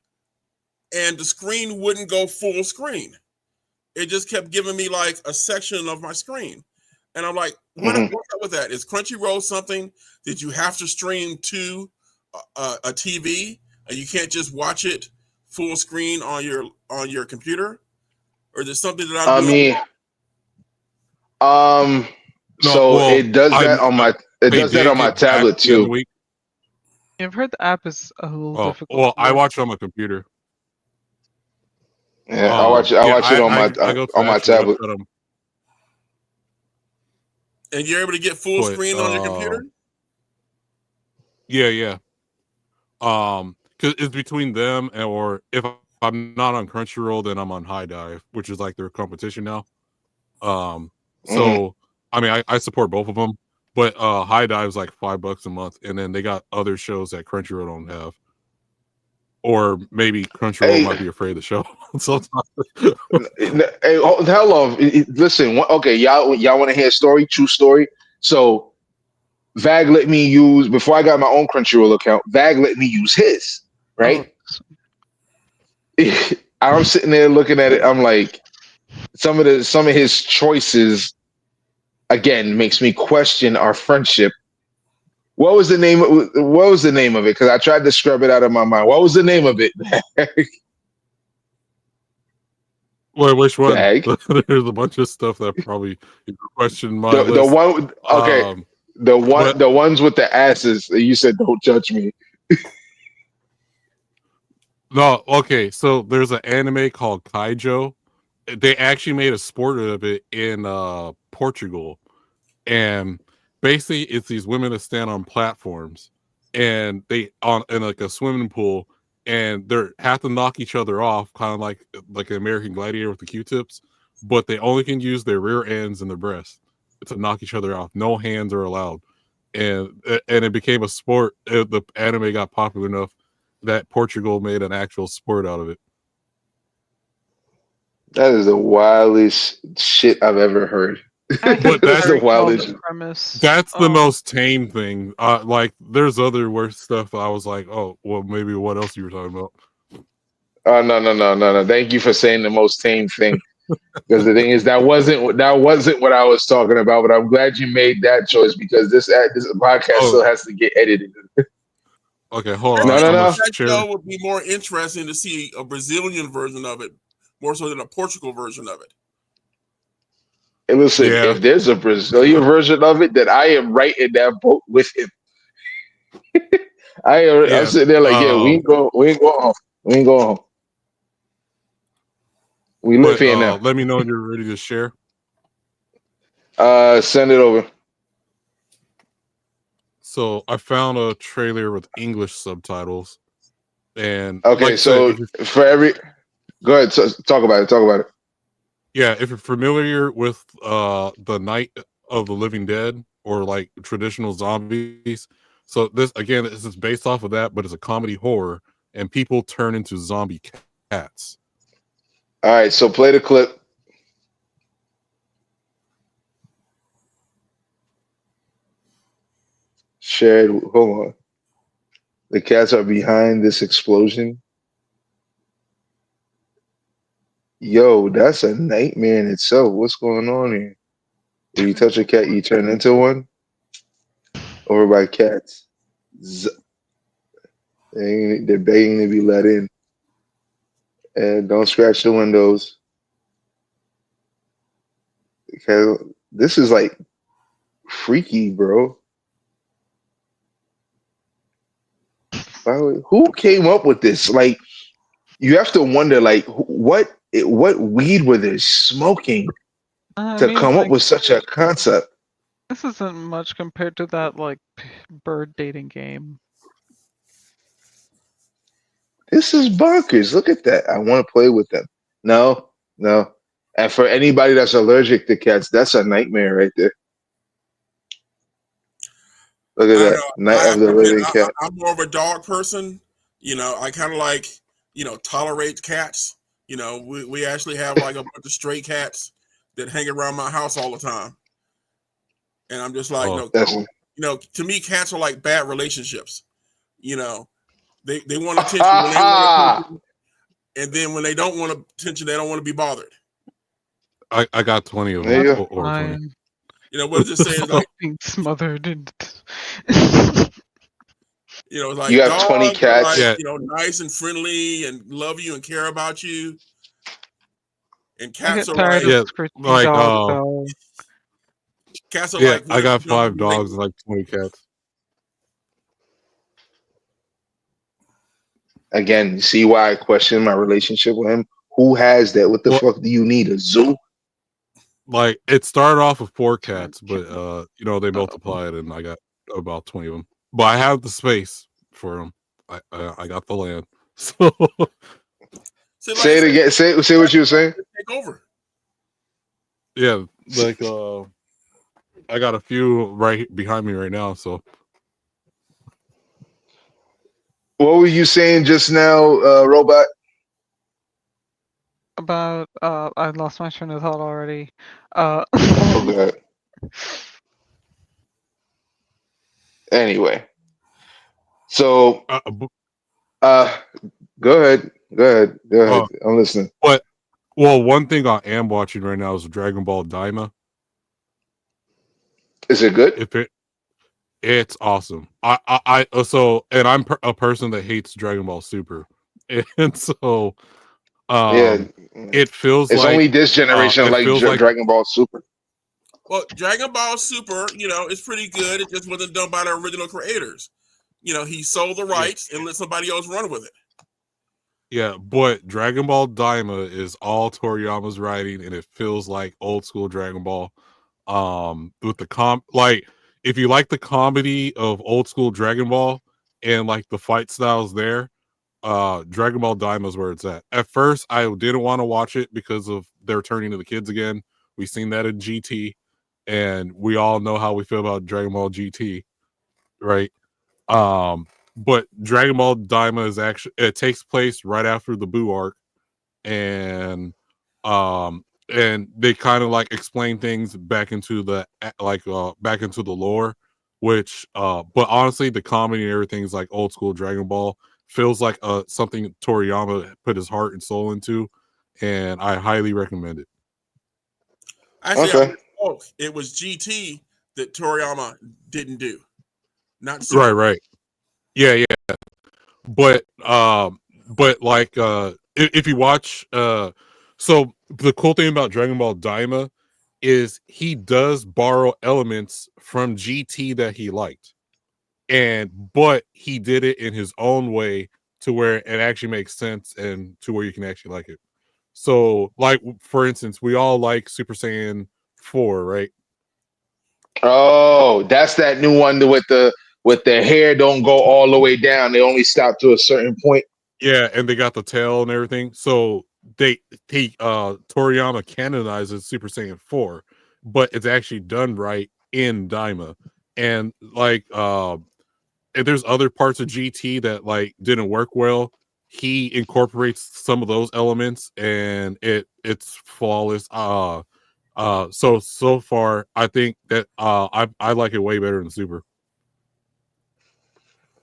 and the screen wouldn't go full screen. It just kept giving me like a section of my screen. And I'm like, what's up with that? Is Crunchyroll something that you have to stream to a TV and you can't just watch it full screen on your computer? Or is it something that I'm I doing? mean, No, so well, it does that on my it they does that did on my get patched tablet the other too. week. I've heard the app is a little Oh, difficult well, to I work. watch it on my computer. Yeah, I Yeah, watch it I go to the on my actual tablet. website, And you're able to get full but screen on your computer? yeah. Because it's between them or if I'm not on Crunchyroll, then I'm on High Dive, which is like their competition now. Mm-hmm. So I mean, I support both of them, but High Dive's like $5 a month, and then they got other shows that Crunchyroll don't have, or maybe Crunchyroll Hey, might be afraid to show. Sometimes. hey, hold on. Listen, okay, y'all want to hear a story? True story. So Vag let me use before I got my own Crunchyroll account. Vag let me use his. Oh, Right. I'm sitting there looking at it. I'm like, some of his choices again makes me question our friendship. What was the name? What was the name of it? Because I tried to scrub it out of my mind. What was the name of it? Wait, which one? Vag. There's a bunch of stuff that probably you question my The list. one. Okay. Um, The but ones with the asses. You said don't judge me. no, okay. So there's an anime called Kaijo. They actually made a sport of it in Portugal, and basically it's these women that stand on platforms, and they on in like a swimming pool, and they have to knock each other off, kind of like an American Gladiator with the Q-tips, but they only can use their rear ends and their breasts to knock each other off. No hands are allowed, and it became a sport. The anime got popular enough that Portugal made an actual sport out of it. That is the wildest shit I've ever heard. I have But That's that's the heard of the wildest. premise. the most tame thing. Like there's other worse stuff. I was like, oh, well, maybe what else you were talking about? Oh no. Thank you for saying the most tame thing. Because the thing is that wasn't what I was talking about. But I'm glad you made that choice because this podcast Oh, still has to get edited. okay, hold I on. No, no, think I'm gonna no. that share. show would be more interesting to see a Brazilian version of it, more so than a Portugal version of it. And listen, Yeah, if there's a Brazilian version of it, then I am right in that boat with him. I'm yeah. sitting there like, yeah, we ain't going home. We ain't going home. We live But here now. let me know when you're ready to share. Send it over. So I found a trailer with English subtitles, and like Okay, I said, so for every go ahead, talk about it. Talk about it. yeah, if you're familiar with the Night of the Living Dead or like traditional zombies, so this is based off of that, but it's a comedy horror, and people turn into zombie cats. All right, so play the clip. Shared. Hold on. The cats are behind this explosion. Yo, that's a nightmare in itself. What's going on here? If you touch a cat, you turn into one. Over by cats. They're begging to be let in. And don't scratch the windows. Because this is like freaky, bro. Who came up with this? Like, you have to wonder, like, what weed were they smoking I to mean, come up like, with such a concept? this isn't much compared to that, like, bird dating game. This is bonkers. Look at that. I want to play with them. No, no. And for anybody that's allergic to cats, that's a nightmare right there. Look at I don't that. know. Night I have of to the admit, living cat. I'm more of a dog person. I kind of like, tolerate cats. We actually have like a bunch of stray cats that hang around my house all the time. And I'm just like, Oh, no, That's to me, cats are like bad relationships. You know, they want attention when they want attention, and then when they don't want attention, they don't want to be bothered. I got 20 of there them, you That's go. over 20. fine. What does it say? It's like, Being smothered and it's You like have 20 dogs are like, cats. Yeah, nice and friendly and love you and care about you, and I cats get are tired of like, yeah, squishy like dogs though. I got when 5 they dogs and like 20 cats. Again, you see why I question my relationship with him? Who has that? What the Well, fuck do you need? A zoo? like it started off with 4 cats, but Cute. they multiplied and I got about 20 of them. But I have the space for them. I got the land. So so like I Say it said, again. Say what you were saying. take over. yeah, like I got a few right behind me right now, so What were you saying just now, Robot? About I lost my train of thought already. Oh, God. Anyway, so b- uh, go ahead. Go ahead. Go ahead. uh I'm listening. but well, one thing I am watching right now is Dragon Ball Daima. Is it good? If it's awesome. And I'm a person that hates Dragon Ball Super, and so Yeah. um, it feels It's only like this generation like like Dragon Ball Super. Well, Dragon Ball Super, is pretty good. It just wasn't done by the original creators. He sold the yeah, rights and let somebody else run with it. yeah, but Dragon Ball Daima is all Toriyama's writing, and it feels like old school Dragon Ball. With the like if you like the comedy of old school Dragon Ball and like the fight styles there, Dragon Ball Daima is where it's at. At first, I didn't want to watch it because of they're turning to the kids again. We've seen that in GT, and we all know how we feel about Dragon Ball GT, right? But Dragon Ball Daima is actually it takes place right after the Buu arc, and they kind of like explain things back into the back into the lore, which but honestly the comedy and everything is like old school Dragon Ball, feels like something Toriyama put his heart and soul into, and I highly recommend it. Actually, I Okay. misspoke. It was GT that Toriyama didn't do, not Right, Super. right. Yeah, yeah. But like if you watch so the cool thing about Dragon Ball Daima is he does borrow elements from GT that he liked, but he did it in his own way to where it actually makes sense and to where you can actually like it. So like for instance, we all like Super Saiyan 4, right? Oh, that's that new one with the hair don't go all the way down. They only stop to a certain point. Yeah, and they got the tail and everything. So he Toriyama canonizes Super Saiyan 4, but it's actually done right in Daima. And like and there's other parts of GT that like didn't work well. He incorporates some of those elements and it's flawless. So far I think that I like it way better than Super.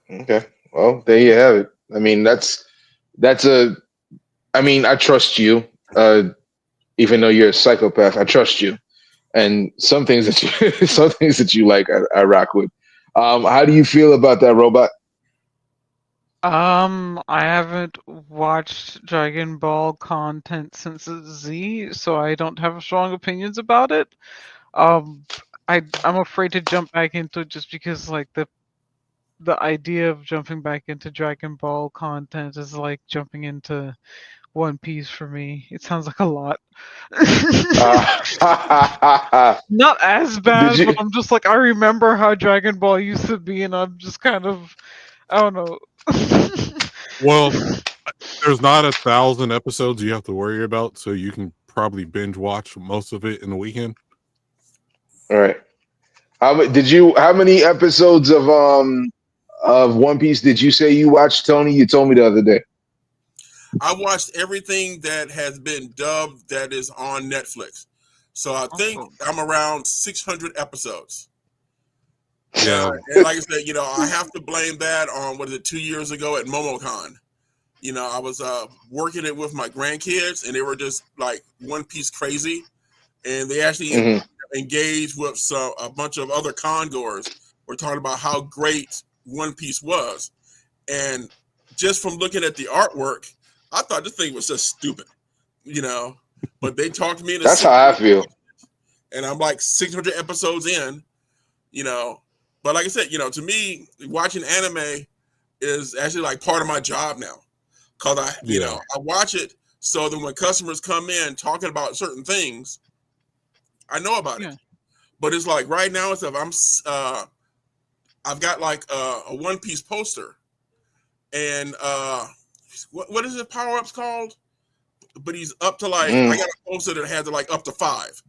Okay. Well, there you have it. I mean, that's a. I mean, I trust you. even though you're a psychopath, I trust you. And some things that you some things that you like, I rock with. How do you feel about that, Robot? I haven't watched Dragon Ball content since Z, so I don't have strong opinions about it. Um, I'm afraid to jump back into it just because like the idea of jumping back into Dragon Ball content is like jumping into One Piece for me. It sounds like a lot. Not as Did bad, but you? I'm just like I remember how Dragon Ball used to be, and I'm just kind of I don't know. Well, there's not 1,000 episodes you have to worry about, so you can probably binge watch most of it in the weekend. All right. Did you? How many episodes of One Piece did you say you watched, Tony? You told me the other day. I watched everything that has been dubbed that is on Netflix. So I think I'm around 600 episodes. Yeah. And like I said, I have to blame that on, 2 years ago at MomoCon. I was working it with my grandkids, and they were just like One Piece crazy. And they actually engaged with a bunch of other con goers. We're talking about how great One Piece was. And just from looking at the artwork, I thought this thing was just stupid, But they talked me into. That's how I feel. And I'm like 600 episodes in, But like I said, to me, watching anime is actually like part of my job now, because I watch it so that when customers come in talking about certain things, I know about it. But it's like right now, it's I've got like a One Piece poster, and what is it? Power Ups called? But he's up to like I got a poster that has it like up to 5.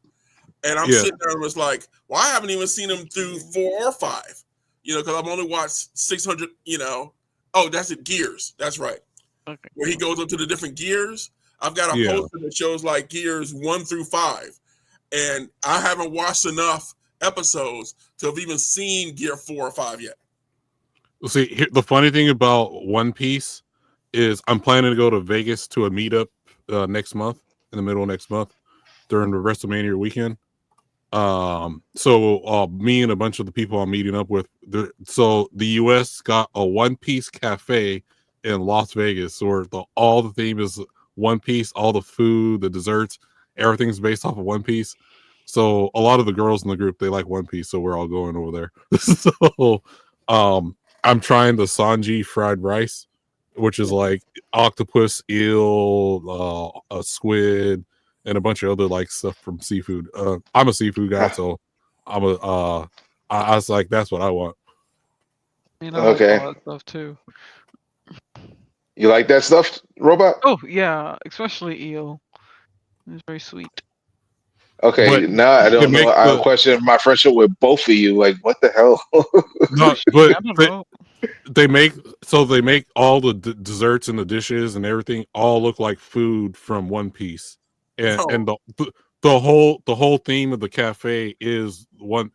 And I'm sitting there and was like, well, I haven't even seen him through 4 or 5, because I've only watched 600, Oh, that's it, Gears. That's right. Okay. Where he goes up to the different gears. I've got a poster that shows like Gears 1 through 5. And I haven't watched enough episodes to have even seen Gear 4 or 5 yet. See, the funny thing about One Piece is I'm planning to go to Vegas to a meetup next month, in the middle of next month, during the WrestleMania weekend. So me and a bunch of the people I'm meeting up with, so the US got a One Piece cafe in Las Vegas, where all the theme is One Piece, all the food, the desserts, everything's based off of One Piece. So a lot of the girls in the group, they like One Piece, so we're all going over there. So I'm trying the Sanji fried rice, which is like octopus, eel, a squid, and a bunch of other like stuff from seafood. I'm a seafood guy, so I was like, that's what I want. I like all that stuff too. You like that stuff, Robot? Oh yeah, especially eel. It's very sweet. Okay, but now I don't know. I question my friendship with both of you. Like, what the hell? No, but they make all the desserts and the dishes and everything all look like food from One Piece, and the whole theme of the cafe is One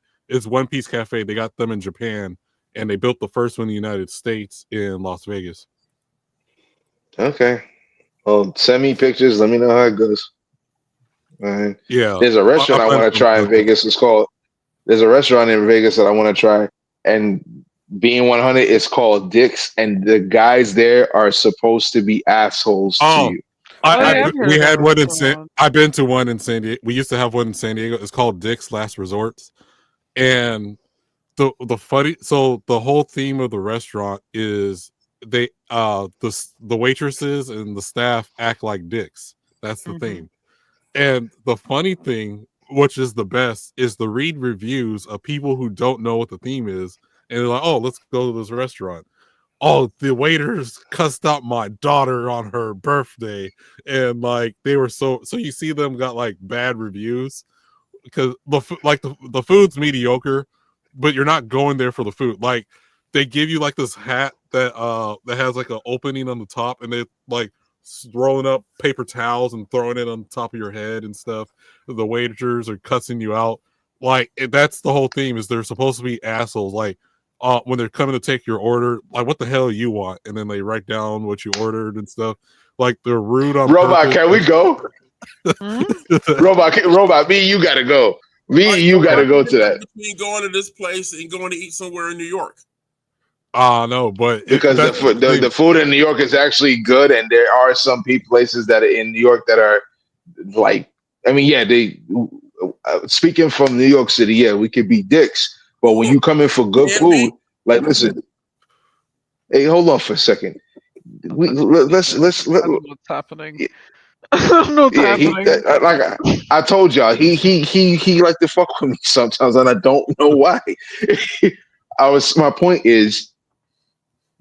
Piece Cafe. They got them in Japan, and they built the first one in the United States in Las Vegas. Okay, well, send me pictures. Let me know how it goes. There's a restaurant I want to try in Vegas. There's a restaurant in Vegas that I want to try, and being 100, it's called Dick's, and the guys there are supposed to be assholes to you. We had one in I've been to one in San Diego. We used to have one in San Diego. It's called Dick's Last Resorts, and the funny. So the whole theme of the restaurant is the waitresses and the staff act like dicks. That's the theme. And the funny thing, which is the best, is to read reviews of people who don't know what the theme is, and they're like, "Oh, let's go to this restaurant." Oh, the waiters cussed out my daughter on her birthday, and like they were so you see them got like bad reviews because the food's mediocre, but you're not going there for the food. Like they give you like this hat that has like an opening on the top, and they like rolling up paper towels and throwing it on top of your head and stuff. The waiters are cussing you out. Like that's the whole theme, is they're supposed to be assholes. Like when they're coming to take your order, like what the hell you want, and then they write down what you ordered and stuff. Like they're rude on Robot, purpose. can we go? Robot, me, you gotta go. Me, you gotta go to that. Between going to this place and going to eat somewhere in New York. No, but because the food in New York is actually good, and there are some places that are in New York that are like, I mean, yeah, they speaking from New York City, yeah, we could be dicks, but when you come in for good food, like, listen, hey, hold on for a second. Let's I don't know what's happening. I don't know what's yeah, happening. like I told y'all, he like to fuck with me sometimes, and I don't know why. My point is,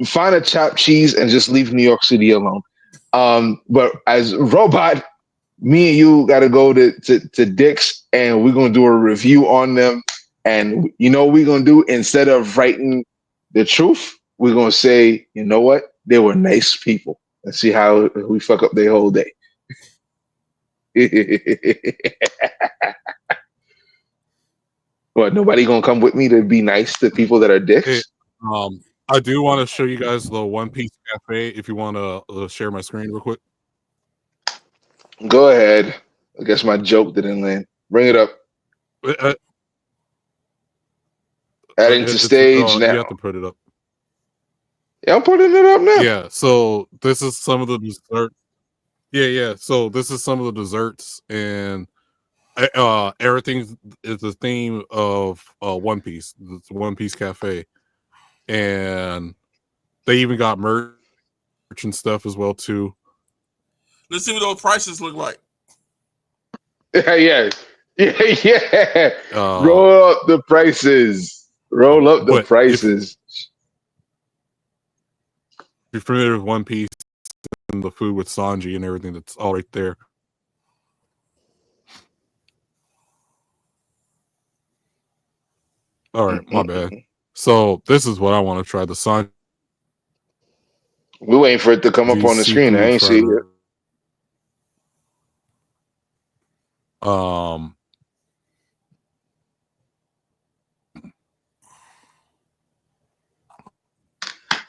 find a chopped cheese and just leave New York City alone. But as Robot, me and you got to go to Dick's, and we're gonna do a review on them. And you know what we're gonna do? Instead of writing the truth, we're gonna say, you know what? They were nice people. Let's see how we fuck up their whole day. What? Nobody gonna come with me to be nice to people that are dicks? I do want to show you guys the One Piece Cafe. If you want to share my screen real quick. Go ahead. I guess my joke didn't land. Bring it up. Adding to stage now. You have to put it up. Yeah, I'm putting it up now. Yeah, so this is some of the desserts. Yeah. So this is some of the desserts, and everything is the theme of One Piece. It's One Piece Cafe, and they even got merch and stuff as well too. Let's see what those prices look like. Yeah. Roll up the prices. Roll up the prices. If you're familiar with One Piece and the food with Sanji and everything, that's all right there. All right, my bad. So this is what I want to try. The Sanji. We're waiting for it to come up on the screen. I ain't see it.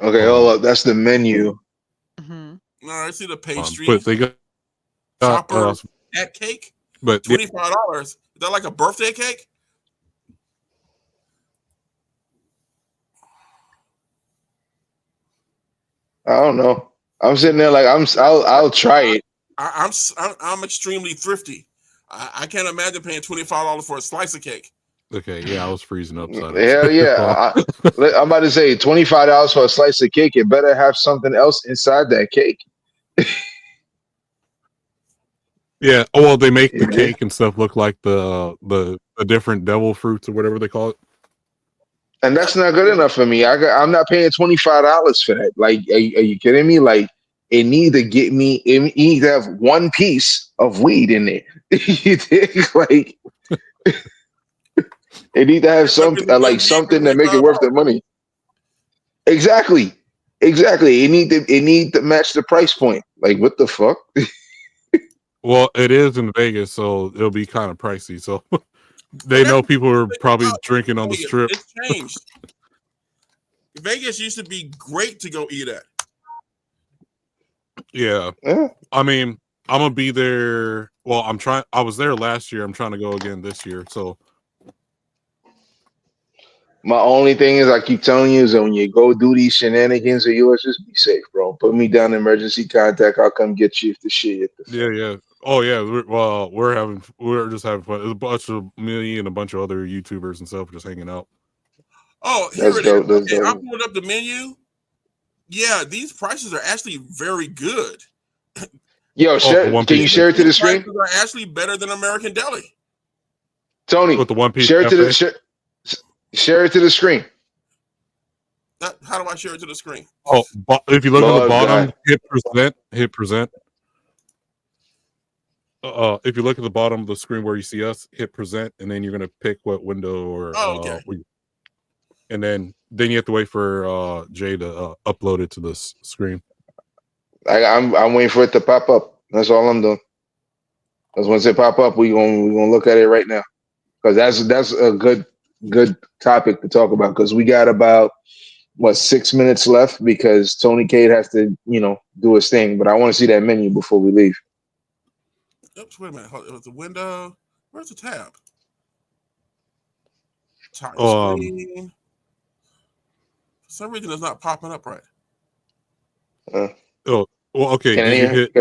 Okay, hold up. That's the menu. No, I see the pastry. But they got at cake. But $25. Is that like a birthday cake? I don't know. I'm sitting there like I'll try it. I'm extremely thrifty. I can't imagine paying $25 for a slice of cake. Okay, yeah, I was freezing up. Hell yeah. I'm about to say $25 for a slice of cake. It better have something else inside that cake. Yeah. Oh well, they make the cake and stuff look like the different devil fruits or whatever they call it. And that's not good enough for me. I'm not paying $25 for that. Like, are you kidding me? Like, it need to get me. It need to have one piece of weed in there. You think? Like, it need to have something to make it worth the money. Exactly. It need to match the price point. Like, what the fuck? Well, it is in Vegas, so it'll be kind of pricey. So they know people are probably drinking on the strip. It's changed. Vegas used to be great to go eat at. Yeah. I mean, I'm gonna be there. Well, I was there last year. I'm trying to go again this year. So my only thing is, I keep telling you, is that when you go do these shenanigans of yours, just be safe, bro. Put me down in emergency contact. I'll come get you if the shit hit the fan. Yeah. Oh yeah. We're just having fun. There's a bunch of me and a bunch of other YouTubers and stuff just hanging out. Oh, here it is. Okay, I'm pulling up the menu. Yeah, these prices are actually very good. Yo, can you share it to the screen? Prices are actually better than American Deli. Tony, with the One Piece share it to the screen. How do I share it to the screen? Oh, if you look at the bottom, hit present. If you look at the bottom of the screen where you see us, hit present, and then you're gonna pick what window or okay. And then you have to wait for Jay to upload it to this screen. I'm waiting for it to pop up. That's all I'm doing. Because once it pop up, we gonna look at it right now. Because that's a good topic to talk about. Because we got about 6 minutes left. Because Tony Cade has to do his thing. But I want to see that menu before we leave. Oops, wait a minute. Hold, it was the window. Where's the tab? Title screen. For some reason, it's not popping up right. Oh, well, okay. Did you hit?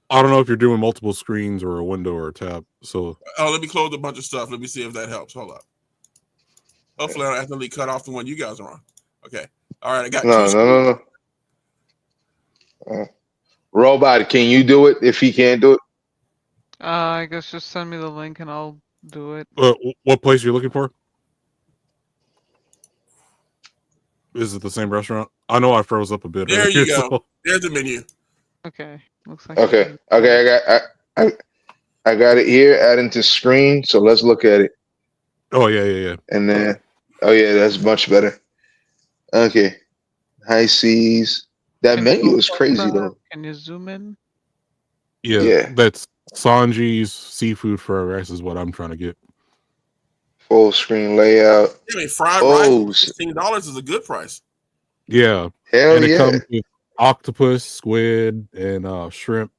I don't know if you're doing multiple screens or a window or a tab. So, let me close a bunch of stuff. Let me see if that helps. Hold up. Hopefully, I don't accidentally cut off the one you guys are on. Okay. All right. I got no. Robot, can you do it if he can't do it? I guess just send me the link and I'll do it. what place are you looking for? Is it the same restaurant? I know I froze up a bit. There earlier, you go. So. There's the menu. Okay. Looks like Okay. I got it here. Adding to screen. So let's look at it. Oh yeah. And then, that's much better. Okay. High seas. That menu is crazy though. Can you zoom in? Yeah. That's Sanji's seafood fried rice is what I'm trying to get. Full screen layout. I mean, fried rice, $16 is a good price. Yeah. Hell and it yeah. comes with octopus, squid, and shrimp,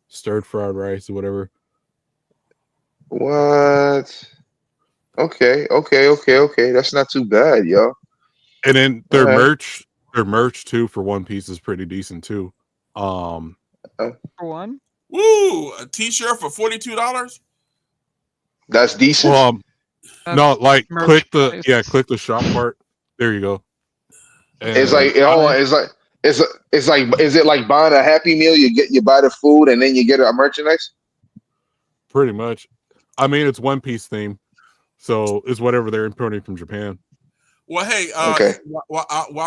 stirred fried rice or whatever. What? Okay. That's not too bad, yo. And then their merch too for One Piece is pretty decent too. For one? Woo! A t-shirt for $42? That's decent. No, like click the shop part. There you go. And it's like is it like buying a Happy Meal? You buy the food and then you get a merchandise? Pretty much. I mean, it's One Piece theme, so it's whatever they're importing from Japan. Well, hey, while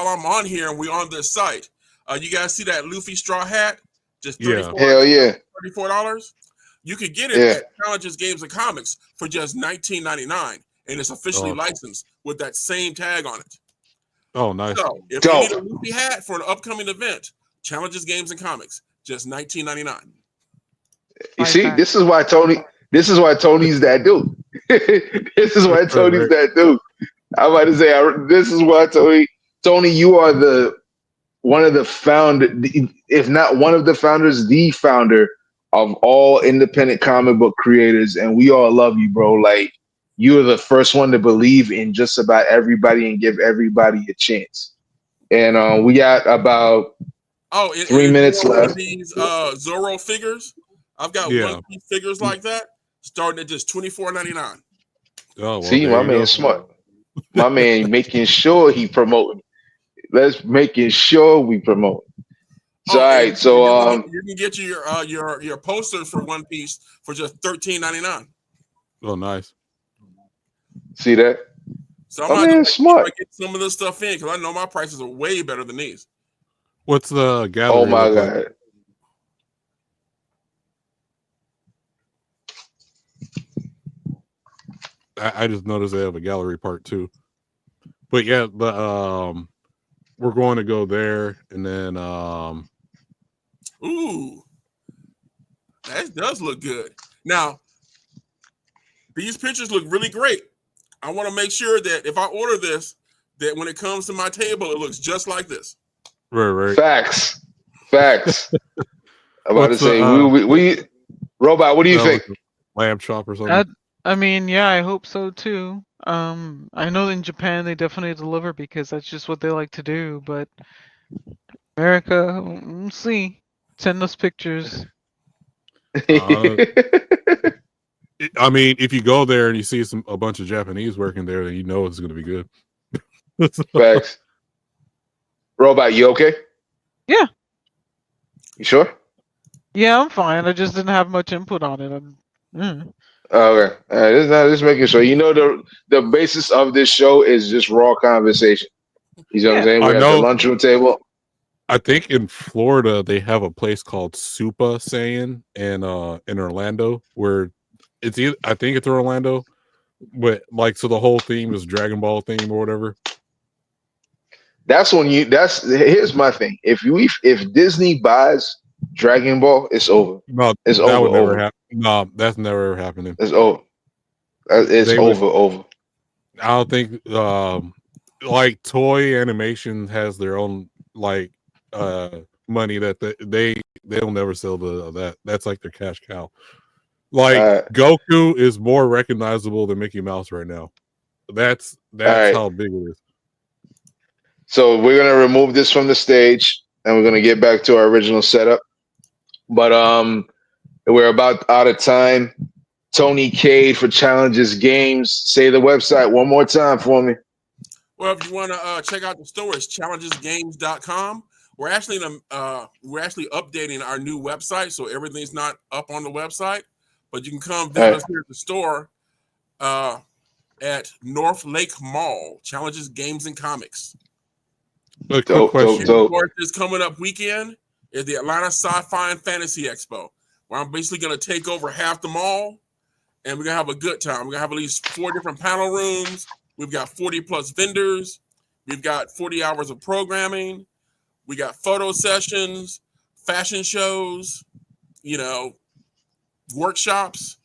I'm on here and we're on this site, you guys see that Luffy straw hat? Just $34. You could get it at Challenges Games and Comics for just $19.99, and it's officially licensed with that same tag on it. Oh, nice. So if you need a Luffy hat for an upcoming event, Challenges Games and Comics, just $19.99. You see, this is why Tony's that dude. This is why Tony's that dude. I'm about to say, this is why Tony, you are one of the if not one of the founders, the founder of all independent comic book creators, and we all love you, bro. Like, you are the first one to believe in just about everybody and give everybody a chance. And we got about 3 minutes left. These Zorro figures, I've got One Piece figures like that, starting at just $24.99. Oh, well, see, my man's smart. My man making sure he promoting. Let's making sure we promote. So, all right. So you can get your posters for One Piece for just $13.99. Oh, nice. See that? So I'm not smart. I get some of this stuff in because I know my prices are way better than these. What's the gallery? Oh my god. I just noticed they have a gallery part too. But yeah, we're going to go there and then ooh, that does look good. Now, these pictures look really great. I want to make sure that if I order this, that when it comes to my table, it looks just like this. Right. Facts. I'm about to say, we Robot, what do you think? Lamb chop or something? I mean, yeah, I hope so too. I know in Japan they definitely deliver because that's just what they like to do, but America, we'll see. Send us pictures. I mean, if you go there and you see a bunch of Japanese working there, then you know it's going to be good. Facts. Robot, you okay? Yeah. You sure? Yeah, I'm fine. I just didn't have much input on it. Okay. Just making sure. You know, the basis of this show is just raw conversation. You know what I'm saying? We're at the lunchroom table. I think in Florida they have a place called Super Saiyan in Orlando where I think it's Orlando, but like so the whole theme is Dragon Ball theme or whatever. Here's my thing. If Disney buys Dragon Ball, it's over. No, it's that over. Would never happen. No, that's never happening. It's over. It's over. I don't think like Toy Animation has their own like money that they'll never sell that. That's like their cash cow. Like Goku is more recognizable than Mickey Mouse right now. That's how big it is. So we're gonna remove this from the stage, and we're gonna get back to our original setup. But we're about out of time. Tony Cade for Challenges Games. Say the website one more time for me. Well, if you want to check out the store, it's challengesgames.com. We're actually updating our new website, so everything's not up on the website. But you can come visit us here at the store at North Lake Mall. Challenges Games and Comics. A quick question. Of course, this coming up weekend is the Atlanta Sci-Fi and Fantasy Expo, where I'm basically going to take over half the mall, and we're going to have a good time. We're going to have at least 4 different panel rooms. We've got 40 plus vendors. We've got 40 hours of programming. We got photo sessions, fashion shows, workshops,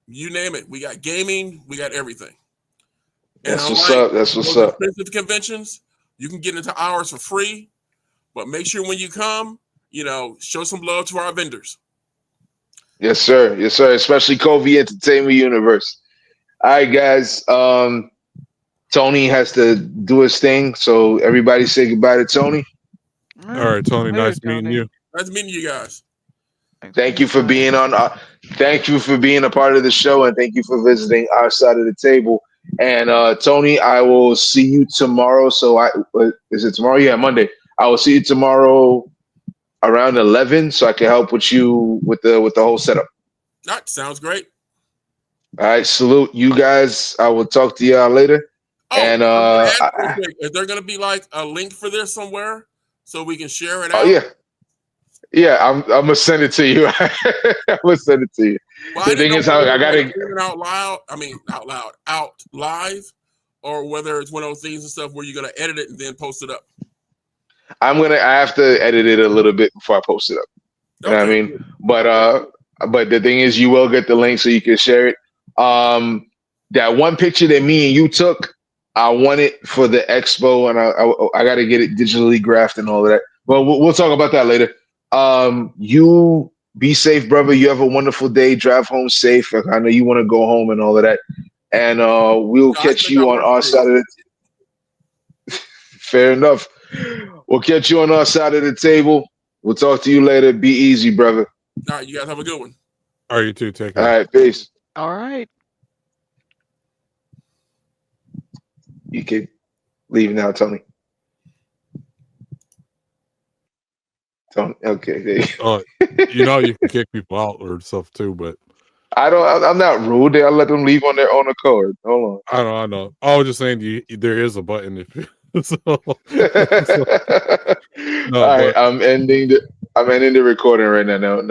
you name it. We got gaming. We got everything. That's what's up. That's what's up. Expensive conventions, you can get into ours for free, but make sure when you come, show some love to our vendors. Yes, sir. Yes, sir. Especially Covey Entertainment Universe. All right, guys. Tony has to do his thing, so everybody say goodbye to Tony. All right, Tony. Nice meeting you. Nice meeting you guys. Thank you for being on. Thank you for being a part of the show, and thank you for visiting our side of the table. And Tony, I will see you tomorrow. So is it tomorrow? Yeah, Monday. I will see you tomorrow around 11, so I can help with you with the whole setup. That sounds great. All right, salute you guys. I will talk to y'all later. Oh, and is there going to be like a link for this somewhere so we can share it out? Oh yeah. I'm gonna send it to you. I'm gonna send it to you. Well, the thing is, I gotta it out loud. I mean, out live, or whether it's one of those things and stuff where you're gonna edit it and then post it up. I have to edit it a little bit before I post it up. You know what I mean? But the thing is, you will get the link so you can share it. That one picture that me and you took, I want it for the expo, and I got to get it digitally graphed and all of that. Well, we'll talk about that later. You be safe, brother. You have a wonderful day. Drive home safe. I know you want to go home and all of that. And we'll catch you on our side of the. Fair enough. We'll catch you on our side of the table. We'll talk to you later. Be easy, brother. All right, you guys have a good one. All right, you too. Take care. All right, peace. All right. You can leave now, Tony. Tony, okay. You can kick people out or stuff too, but I'm not rude. I let them leave on their own accord. Hold on. I know. I was just saying there is a button if you. All right, I'm ending the recording right now. No.